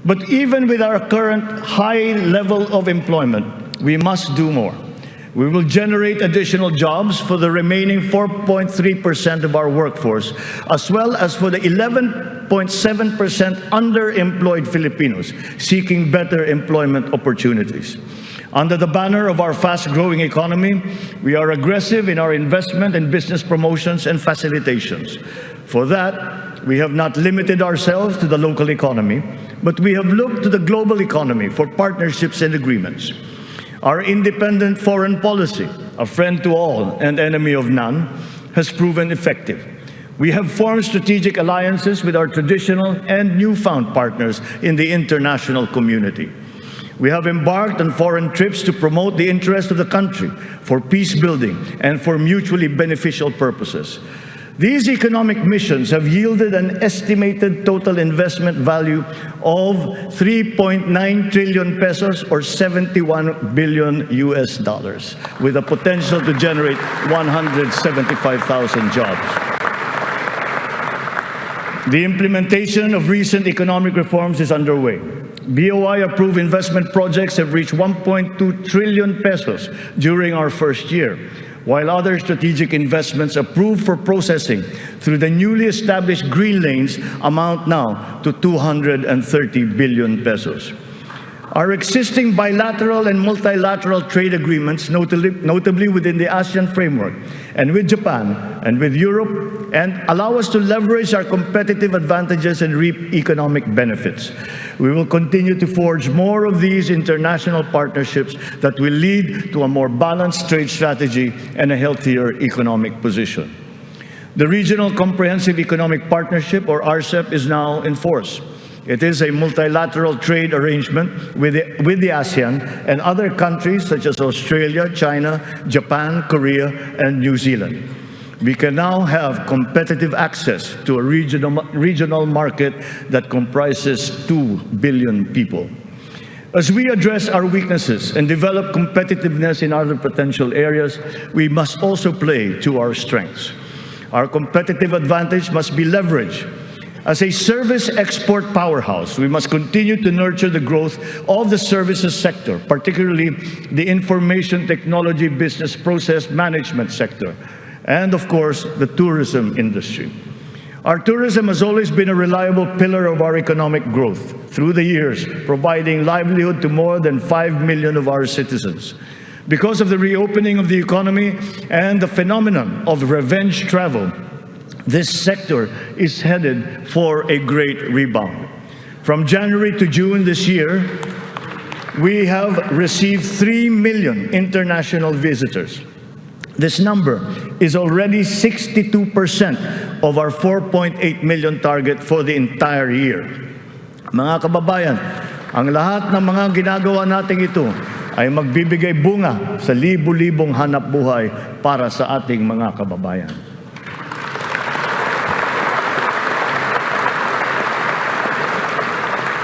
But even with our current high level of employment, we must do more. We will generate additional jobs for the remaining 4.3% of our workforce, as well as for the 11.7% underemployed Filipinos seeking better employment opportunities. Under the banner of our fast-growing economy, we are aggressive in our investment and business promotions and facilitations. For that, we have not limited ourselves to the local economy, but we have looked to the global economy for partnerships and agreements. Our independent foreign policy, a friend to all and enemy of none, has proven effective. We have formed strategic alliances with our traditional and newfound partners in the international community. We have embarked on foreign trips to promote the interest of the country for peace building and for mutually beneficial purposes. These economic missions have yielded an estimated total investment value of 3.9 trillion pesos or 71 billion US dollars, with a potential to generate 175,000 jobs. The implementation of recent economic reforms is underway. BOI-approved investment projects have reached 1.2 trillion pesos during our first year, while other strategic investments approved for processing through the newly established green lanes amount now to 230 billion pesos. Our existing bilateral and multilateral trade agreements, notably within the ASEAN framework, and with Japan and with Europe, and allow us to leverage our competitive advantages and reap economic benefits. We will continue to forge more of these international partnerships that will lead to a more balanced trade strategy and a healthier economic position. The Regional Comprehensive Economic Partnership, or RCEP, is now in force. It is a multilateral trade arrangement with the ASEAN and other countries such as Australia, China, Japan, Korea, and New Zealand. We can now have competitive access to a regional market that comprises 2 billion people. As we address our weaknesses and develop competitiveness in other potential areas, we must also play to our strengths. Our competitive advantage must be leveraged. As a service export powerhouse, we must continue to nurture the growth of the services sector, particularly the information technology business process management sector, and of course, the tourism industry. Our tourism has always been a reliable pillar of our economic growth through the years, providing livelihood to more than 5 million of our citizens. Because of the reopening of the economy and the phenomenon of revenge travel, this sector is headed for a great rebound. From January to June this year, we have received 3 million international visitors. This number is already 62% of our 4.8 million target for the entire year. Mga kababayan, ang lahat ng mga ginagawa natin ito ay magbibigay bunga sa libu-libong hanap buhay para sa ating mga kababayan.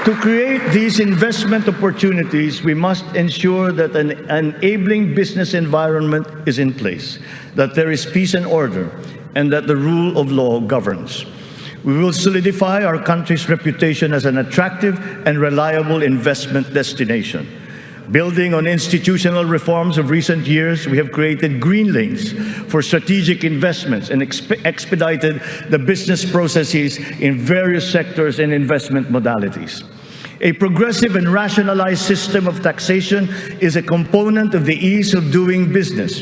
To create these investment opportunities, we must ensure that an enabling business environment is in place, that there is peace and order, and that the rule of law governs. We will solidify our country's reputation as an attractive and reliable investment destination. Building on institutional reforms of recent years, we have created green lanes for strategic investments and expedited the business processes in various sectors and investment modalities. A progressive and rationalized system of taxation is a component of the ease of doing business.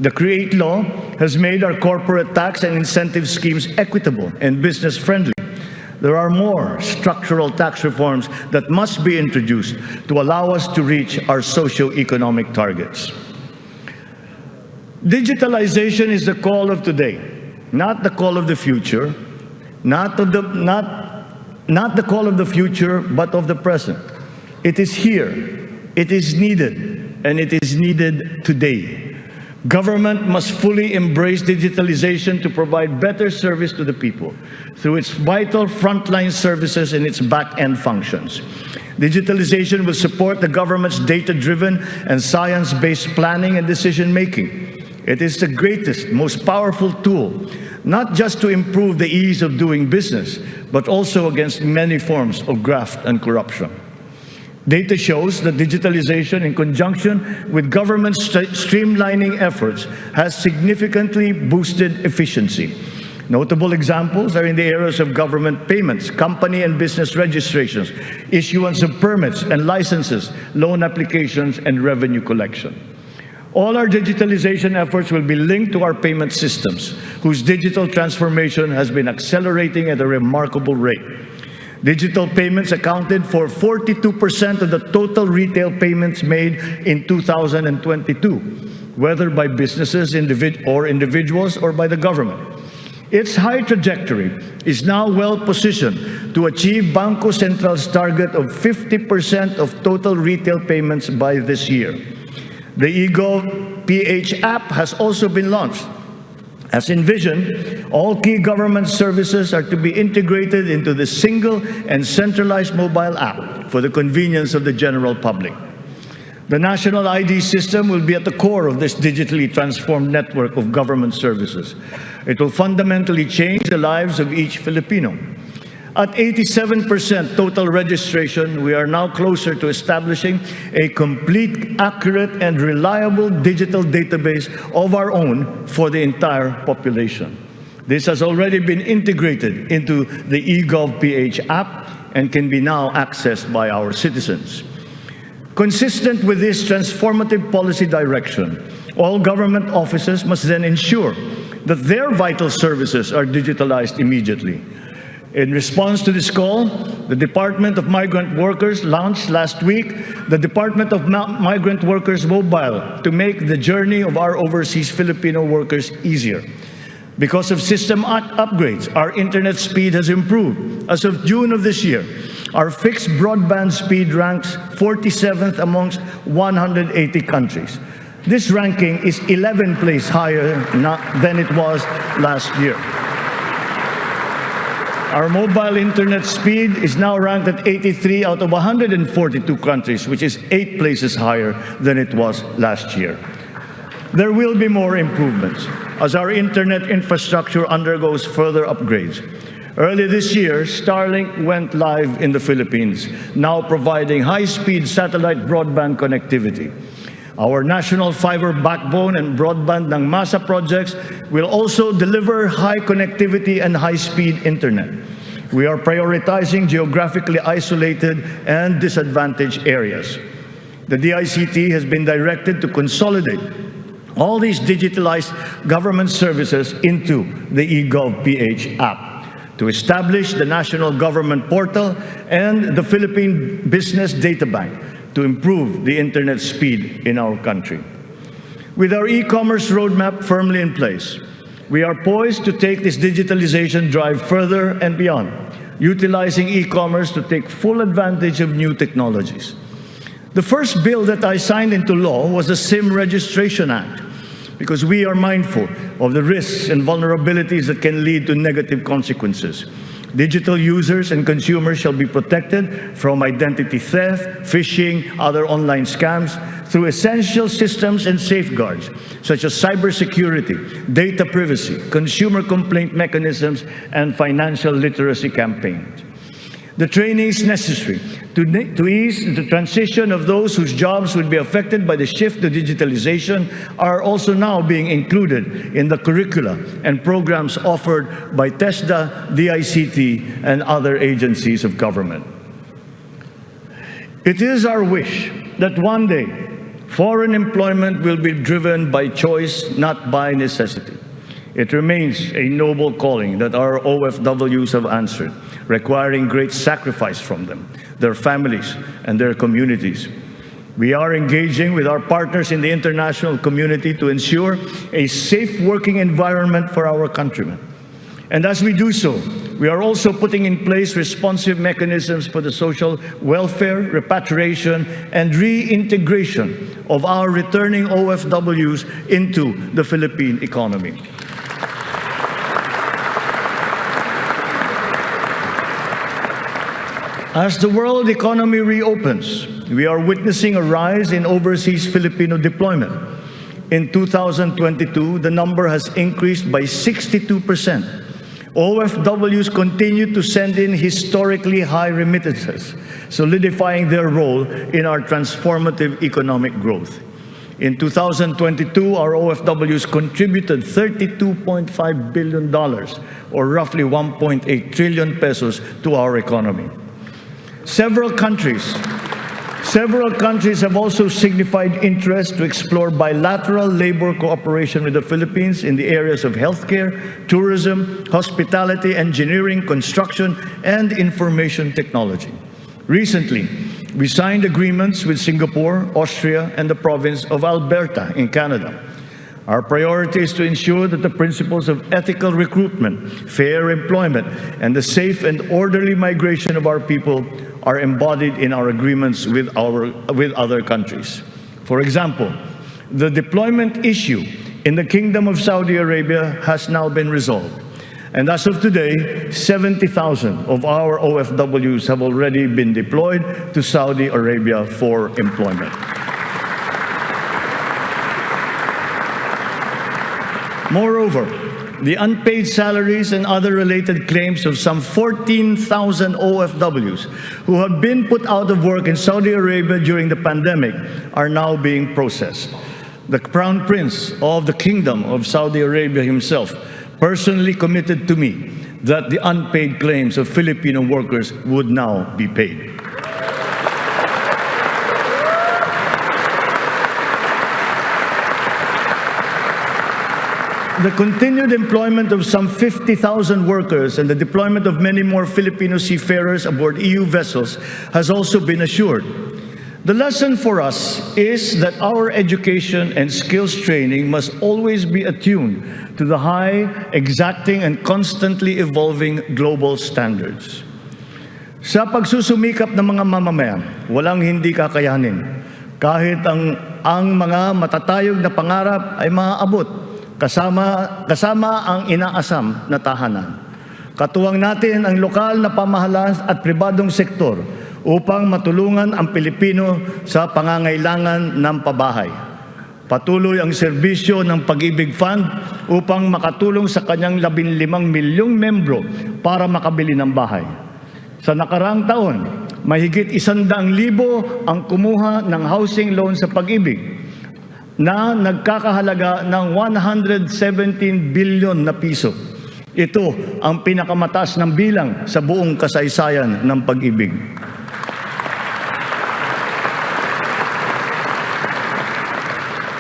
The CREATE law has made our corporate tax and incentive schemes equitable and business-friendly. There are more structural tax reforms that must be introduced to allow us to reach our socio-economic targets. Digitalization is the call of today, not the call of the future, not the call of the future, but of the present. It is here, it is needed, and it is needed today. Government must fully embrace digitalization to provide better service to the people through its vital frontline services and its back-end functions. Digitalization will support the government's data-driven and science-based planning and decision-making. It is the greatest, most powerful tool, not just to improve the ease of doing business, but also against many forms of graft and corruption. Data shows that digitalization, in conjunction with government streamlining efforts, has significantly boosted efficiency. Notable examples are in the areas of government payments, company and business registrations, issuance of permits and licenses, loan applications, and revenue collection. All our digitalization efforts will be linked to our payment systems, whose digital transformation has been accelerating at a remarkable rate. Digital payments accounted for 42% of the total retail payments made in 2022, whether by businesses or individuals or by the government. Its high trajectory is now well positioned to achieve Bangko Central's target of 50% of total retail payments by this year. The eGov PH app has also been launched. As envisioned, all key government services are to be integrated into the single and centralized mobile app for the convenience of the general public. The national ID system will be at the core of this digitally transformed network of government services. It will fundamentally change the lives of each Filipino. At 87% total registration, we are now closer to establishing a complete, accurate, and reliable digital database of our own for the entire population. This has already been integrated into the eGov PH app and can be now accessed by our citizens. Consistent with this transformative policy direction, all government offices must then ensure that their vital services are digitalized immediately. In response to this call, the Department of Migrant Workers launched last week the Department of Migrant Workers Mobile to make the journey of our overseas Filipino workers easier. Because of system upgrades, our internet speed has improved. As of June of this year, our fixed broadband speed ranks 47th amongst 180 countries. This ranking is 11 places higher than it was last year. Our mobile internet speed is now ranked at 83 out of 142 countries, which is 8 places higher than it was last year. There will be more improvements as our internet infrastructure undergoes further upgrades. Early this year, Starlink went live in the Philippines, now providing high-speed satellite broadband connectivity. Our national fiber backbone and broadband ng MASA projects will also deliver high connectivity and high-speed internet. We are prioritizing geographically isolated and disadvantaged areas. The DICT has been directed to consolidate all these digitalized government services into the eGov PH app, to establish the National Government Portal and the Philippine Business Data Bank to improve the internet speed in our country. With our e-commerce roadmap firmly in place, we are poised to take this digitalization drive further and beyond, utilizing e-commerce to take full advantage of new technologies. The first bill that I signed into law was the SIM Registration Act, because we are mindful of the risks and vulnerabilities that can lead to negative consequences. Digital users and consumers shall be protected from identity theft, phishing, other online scams through essential systems and safeguards, such as cybersecurity, data privacy, consumer complaint mechanisms, and financial literacy campaigns. The trainings necessary to ease the transition of those whose jobs would be affected by the shift to digitalization are also now being included in the curricula and programs offered by TESDA, DICT, and other agencies of government. It is our wish that one day foreign employment will be driven by choice, not by necessity. It remains a noble calling that our OFWs have answered, requiring great sacrifice from them, their families, and their communities. We are engaging with our partners in the international community to ensure a safe working environment for our countrymen. And as we do so, we are also putting in place responsive mechanisms for the social welfare, repatriation, and reintegration of our returning OFWs into the Philippine economy. As the world economy reopens, we are witnessing a rise in overseas Filipino deployment. In 2022, the number has increased by 62%. OFWs continue to send in historically high remittances, solidifying their role in our transformative economic growth. In 2022, our OFWs contributed $32.5 billion, or roughly 1.8 trillion pesos, to our economy. Several countries have also signified interest to explore bilateral labor cooperation with the Philippines in the areas of healthcare, tourism, hospitality, engineering, construction, and information technology. Recently, we signed agreements with Singapore, Austria, and the province of Alberta in Canada. Our priority is to ensure that the principles of ethical recruitment, fair employment, and the safe and orderly migration of our people are embodied in our agreements with other countries. For example, the deployment issue in the Kingdom of Saudi Arabia has now been resolved. And as of today, 70,000 of our OFWs have already been deployed to Saudi Arabia for employment. Moreover, the unpaid salaries and other related claims of some 14,000 OFWs who have been put out of work in Saudi Arabia during the pandemic are now being processed. The Crown Prince of the Kingdom of Saudi Arabia himself personally committed to me that the unpaid claims of Filipino workers would now be paid. The continued employment of some 50,000 workers and the deployment of many more Filipino seafarers aboard EU vessels has also been assured. The lesson for us is that our education and skills training must always be attuned to the high, exacting, and constantly evolving global standards. Sa pagsusumikap ng mga mamamayan, walang hindi kakayanin. Kahit ang mga matatayog na pangarap ay maaabot, kasama ang inaasam na tahanan. Katuwang natin ang lokal na pamahalaan at pribadong sektor upang matulungan ang Pilipino sa pangangailangan ng pabahay. Patuloy ang serbisyo ng Pag-ibig Fund upang makatulong sa kanyang 15 milyong membro para makabili ng bahay. Sa nakaraang taon, mahigit 100,000 ang kumuha ng housing loan sa Pag-ibig na nagkakahalaga ng 117 billion na piso. Ito ang pinakamataas ng bilang sa buong kasaysayan ng Pag-ibig.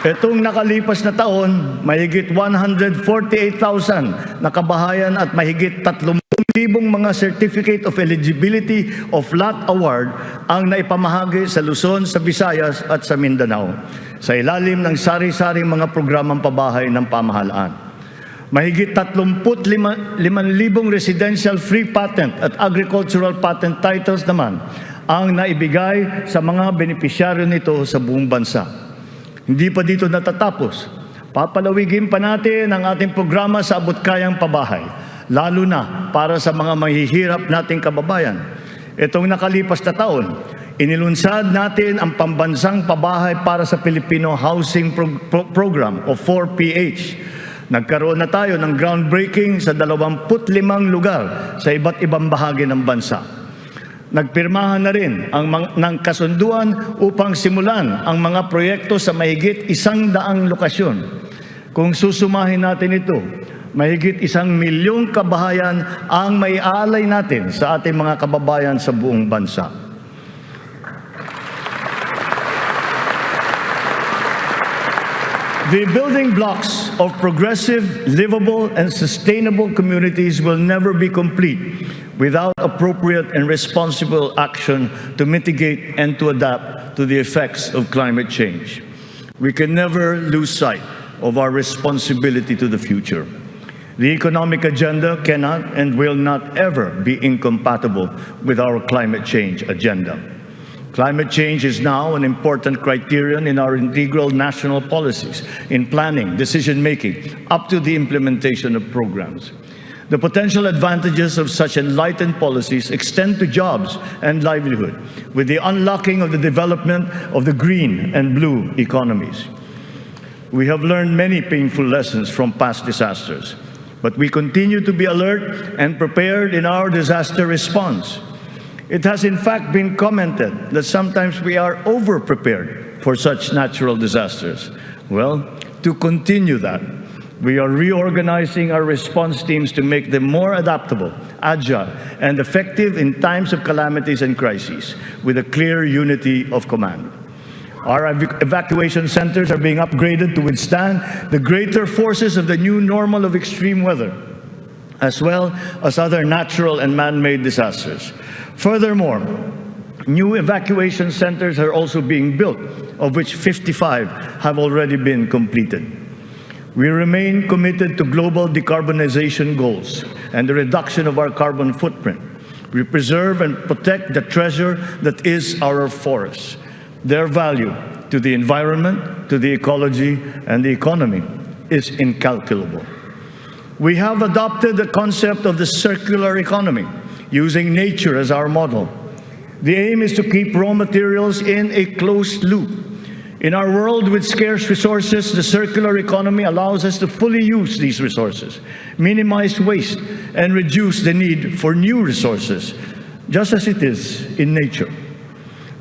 Itong nakalipas na taon, mahigit 148,000 na kabahayan at mahigit 30,000 mga Certificate of Eligibility of Lot Award ang naipamahagi sa Luzon, sa Visayas at sa Mindanao sa ilalim ng sari-saring mga programang pabahay ng pamahalaan. Mahigit 35,000 residential free patent at agricultural patent titles naman ang naibigay sa mga benepisyaryo nito sa buong bansa. Hindi pa dito natatapos. Papalawigin pa natin ang ating programa sa abot-kayang pabahay, lalo na para sa mga mahihirap nating kababayan. Itong nakalipas na taon, inilunsad natin ang pambansang pabahay para sa Filipino Housing Program o 4PH. Nagkaroon na tayo ng groundbreaking sa 25 lugar sa iba't ibang bahagi ng bansa. Nagpirmahan na rin ng kasunduan upang simulan ang mga proyekto sa mahigit 100 lokasyon. Kung susumahin natin ito, mahigit 1 milyong kabahayan ang maialay natin sa ating mga kababayan sa buong bansa. The building blocks of progressive, livable, and sustainable communities will never be complete without appropriate and responsible action to mitigate and to adapt to the effects of climate change. We can never lose sight of our responsibility to the future. The economic agenda cannot and will not ever be incompatible with our climate change agenda. Climate change is now an important criterion in our integral national policies, in planning, decision-making, up to the implementation of programs. The potential advantages of such enlightened policies extend to jobs and livelihood, with the unlocking of the development of the green and blue economies. We have learned many painful lessons from past disasters, but we continue to be alert and prepared in our disaster response. It has in fact been commented that sometimes we are over-prepared for such natural disasters. Well, to continue that, we are reorganizing our response teams to make them more adaptable, agile, and effective in times of calamities and crises, with a clear unity of command. Our evacuation centers are being upgraded to withstand the greater forces of the new normal of extreme weather, as well as other natural and man-made disasters. Furthermore, new evacuation centers are also being built, of which 55 have already been completed. We remain committed to global decarbonization goals and the reduction of our carbon footprint. We preserve and protect the treasure that is our forests. Their value to the environment, to the ecology, and the economy is incalculable. We have adopted the concept of the circular economy, using nature as our model. The aim is to keep raw materials in a closed loop. In our world with scarce resources, the circular economy allows us to fully use these resources, minimize waste, and reduce the need for new resources, just as it is in nature.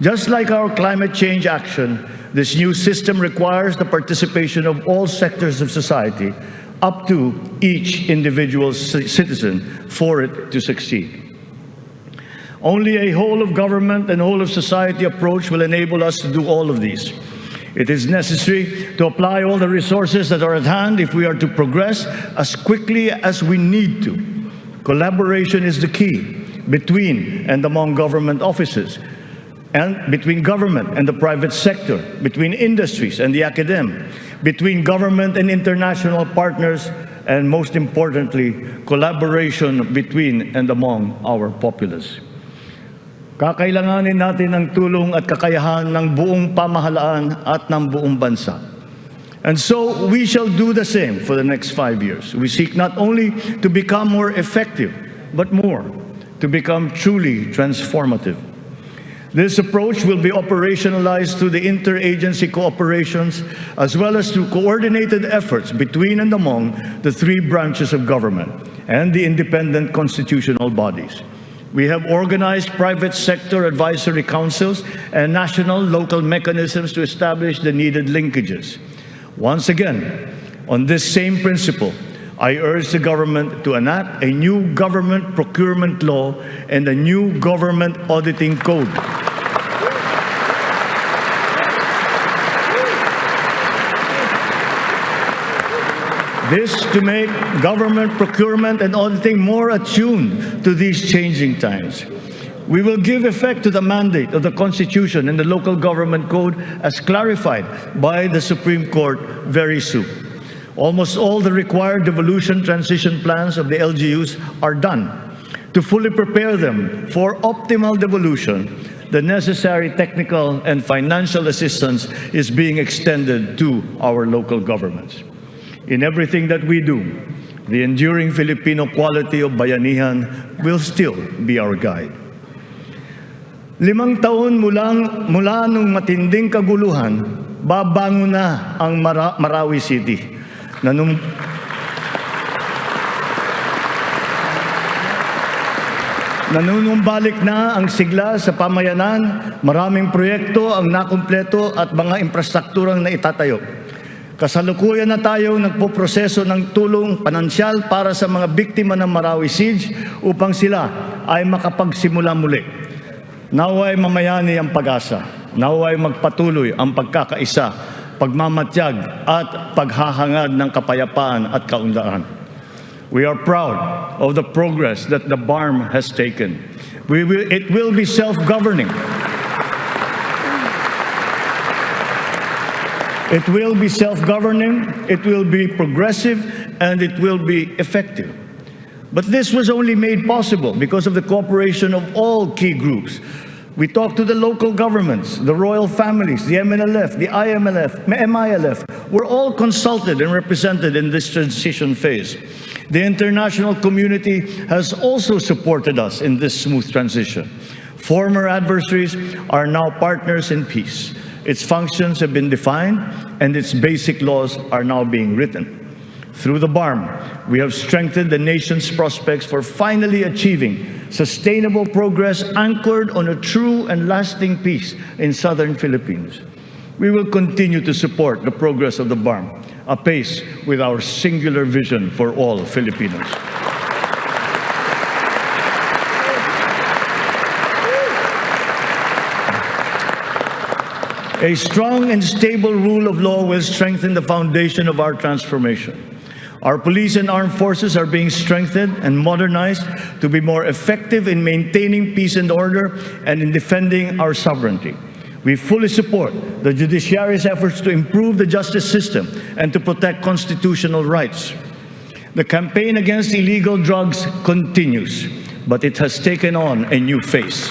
Just like our climate change action, this new system requires the participation of all sectors of society, up to each individual citizen, for it to succeed. Only a whole of government and whole of society approach will enable us to do all of these. It is necessary to apply all the resources that are at hand if we are to progress as quickly as we need to. Collaboration is the key between and among government offices, and between government and the private sector, between industries and the academe, between government and international partners, and most importantly, collaboration between and among our populace. Kakailanganin natin ang tulong at kakayahan ng buong pamahalaan at ng buong bansa. And so we shall do the same for the next 5 years. We seek not only to become more effective, but more, to become truly transformative. This approach will be operationalized through the interagency cooperations as well as through coordinated efforts between and among the three branches of government and the independent constitutional bodies. We have organized private sector advisory councils and national local mechanisms to establish the needed linkages. Once again, on this same principle, I urge the government to enact a new government procurement law and a new government auditing code. This to make government procurement and auditing more attuned to these changing times. We will give effect to the mandate of the Constitution and the Local Government Code as clarified by the Supreme Court very soon. Almost all the required devolution transition plans of the LGUs are done. To fully prepare them for optimal devolution, the necessary technical and financial assistance is being extended to our local governments. In everything that we do, the enduring Filipino quality of bayanihan will still be our guide. 5 taon mula nung matinding kaguluhan, babangon na ang Marawi City. Nanunumbalik na ang sigla sa pamayanan, maraming proyekto ang nakumpleto at mga infrastrukturang naitatayo. Kasalukuyan na tayo nagpoproseso ng tulong pinansyal para sa mga biktima ng Marawi Siege upang sila ay makapagsimula muli. Naway mamayani ang pag-asa. Naway magpatuloy ang pagkakaisa, pagmamatyag at paghahangad ng kapayapaan at kaunlaran. We are proud of the progress that the BARM has taken. It will be self-governing. It will be self-governing, it will be progressive, and it will be effective. But this was only made possible because of the cooperation of all key groups. We talked to the local governments, the royal families, the MNLF, the MILF. We're all consulted and represented in this transition phase. The international community has also supported us in this smooth transition. Former adversaries are now partners in peace. Its functions have been defined, and its basic laws are now being written. Through the BARM, we have strengthened the nation's prospects for finally achieving sustainable progress anchored on a true and lasting peace in southern Philippines. We will continue to support the progress of the BARM, apace with our singular vision for all Filipinos. A strong and stable rule of law will strengthen the foundation of our transformation. Our police and armed forces are being strengthened and modernized to be more effective in maintaining peace and order and in defending our sovereignty. We fully support the judiciary's efforts to improve the justice system and to protect constitutional rights. The campaign against illegal drugs continues, but it has taken on a new face.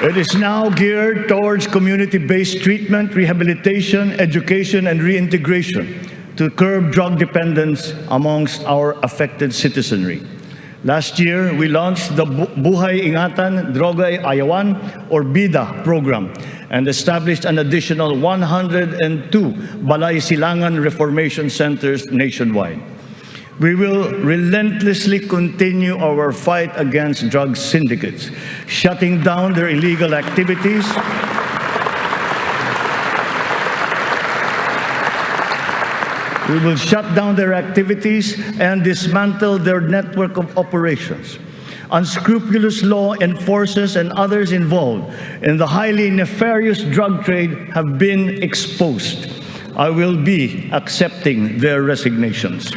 It is now geared towards community-based treatment, rehabilitation, education, and reintegration to curb drug dependence amongst our affected citizenry. Last year, we launched the Buhay Ingatan Droga Ayawan or BIDA program and established an additional 102 Balay Silangan Reformation Centers nationwide. We will relentlessly continue our fight against drug syndicates, shutting down their illegal activities, we will shut down their activities and dismantle their network of operations. Unscrupulous law enforcers and others involved in the highly nefarious drug trade have been exposed. I will be accepting their resignations.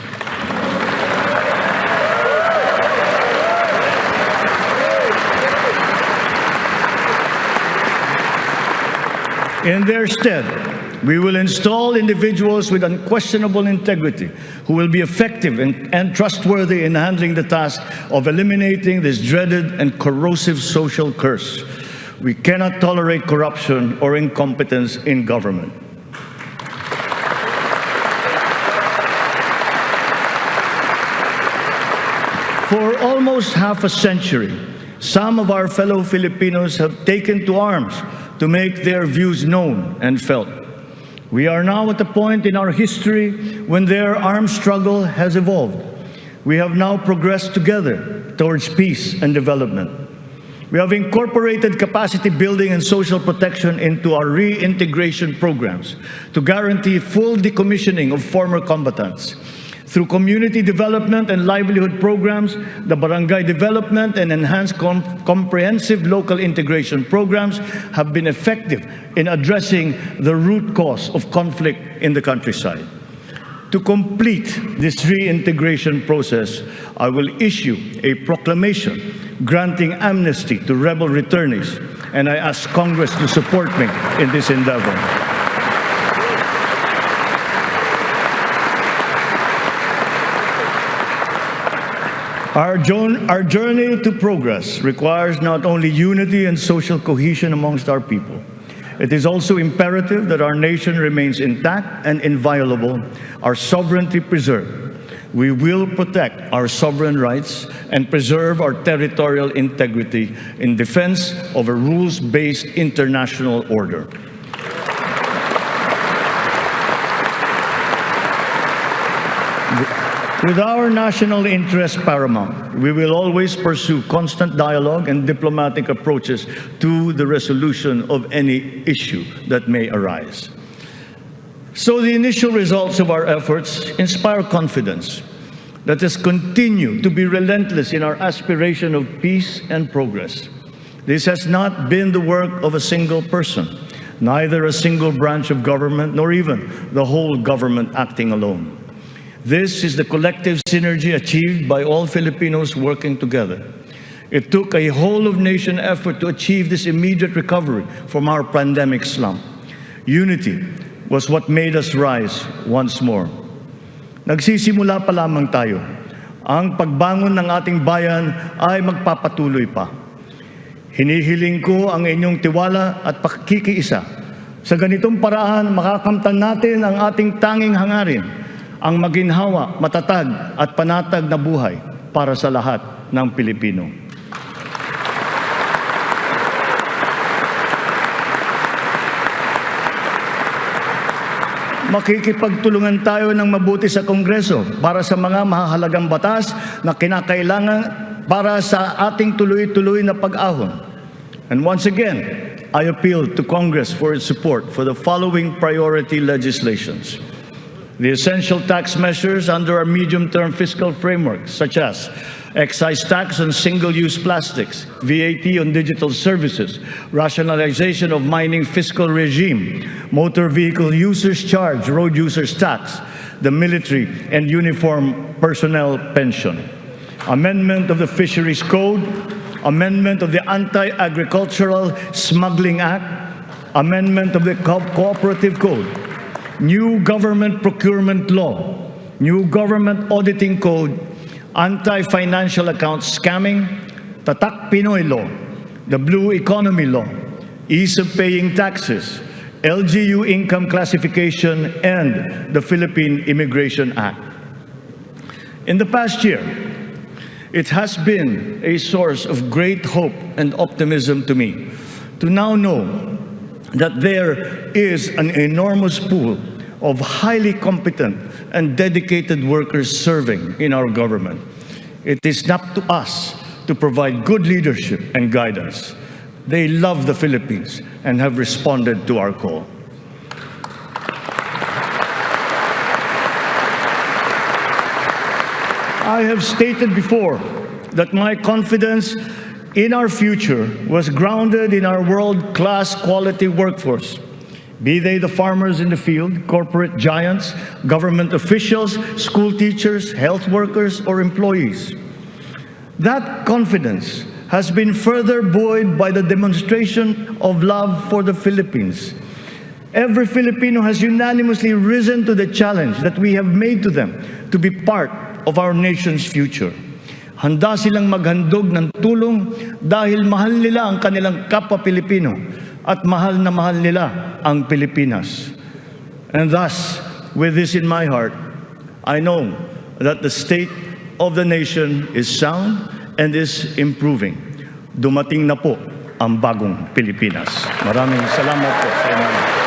In their stead, we will install individuals with unquestionable integrity who will be effective and trustworthy in handling the task of eliminating this dreaded and corrosive social curse. We cannot tolerate corruption or incompetence in government. For almost half a century, some of our fellow Filipinos have taken to arms to make their views known and felt. We are now at a point in our history when their armed struggle has evolved. We have now progressed together towards peace and development. We have incorporated capacity building and social protection into our reintegration programs to guarantee full decommissioning of former combatants. Through community development and livelihood programs, the barangay development and enhanced comprehensive local integration programs have been effective in addressing the root cause of conflict in the countryside. To complete this reintegration process, I will issue a proclamation granting amnesty to rebel returnees, and I ask Congress to support me in this endeavor. Our journey to progress requires not only unity and social cohesion amongst our people. It is also imperative that our nation remains intact and inviolable, our sovereignty preserved. We will protect our sovereign rights and preserve our territorial integrity in defense of a rules-based international order. With our national interest paramount, we will always pursue constant dialogue and diplomatic approaches to the resolution of any issue that may arise. So the initial results of our efforts inspire confidence. Let us continue to be relentless in our aspiration of peace and progress. This has not been the work of a single person, neither a single branch of government, nor even the whole government acting alone. This is the collective synergy achieved by all Filipinos working together. It took a whole-of-nation effort to achieve this immediate recovery from our pandemic slump. Unity was what made us rise once more. Nagsisimula pa lamang tayo. Ang pagbangon ng ating bayan ay magpapatuloy pa. Hinihiling ko ang inyong tiwala at pakikiisa. Sa ganitong paraan, makakamtan natin ang ating tanging hangarin, ang maginhawa, matatag at panatag na buhay para sa lahat ng Pilipino. Makikipagtulungan tayo ng mabuti sa Kongreso para sa mga mahahalagang batas na kinakailangan para sa ating tuloy-tuloy na pag-ahon. And once again, I appeal to Congress for its support for the following priority legislations. The essential tax measures under our medium-term fiscal framework, such as excise tax on single-use plastics, VAT on digital services, rationalization of mining fiscal regime, motor vehicle users charge, road users tax, the military and uniform personnel pension. amendment of the Fisheries Code, amendment of the Anti-Agricultural Smuggling Act, amendment of the Cooperative Code, new government procurement law, new government auditing code, anti-financial account scamming, Tatak Pinoy law, the Blue Economy law, ease of paying taxes, LGU income classification, and the Philippine Immigration Act. In the past year, it has been a source of great hope and optimism to me to now know that there is an enormous pool of highly competent and dedicated workers serving in our government. It is up to us to provide good leadership and guidance. They love the Philippines and have responded to our call. I have stated before that my confidence in our future was grounded in our world-class quality workforce, be they the farmers in the field, corporate giants, government officials, school teachers, health workers, or employees. That confidence has been further buoyed by the demonstration of love for the Philippines. Every Filipino has unanimously risen to the challenge that we have made to them to be part of our nation's future. Handa silang maghandog ng tulong dahil mahal nila ang kanilang kapwa Pilipino at mahal na mahal nila ang Pilipinas. And thus, with this in my heart, I know that the state of the nation is sound and is improving. Dumating na po ang bagong Pilipinas. Maraming salamat po sa inyo.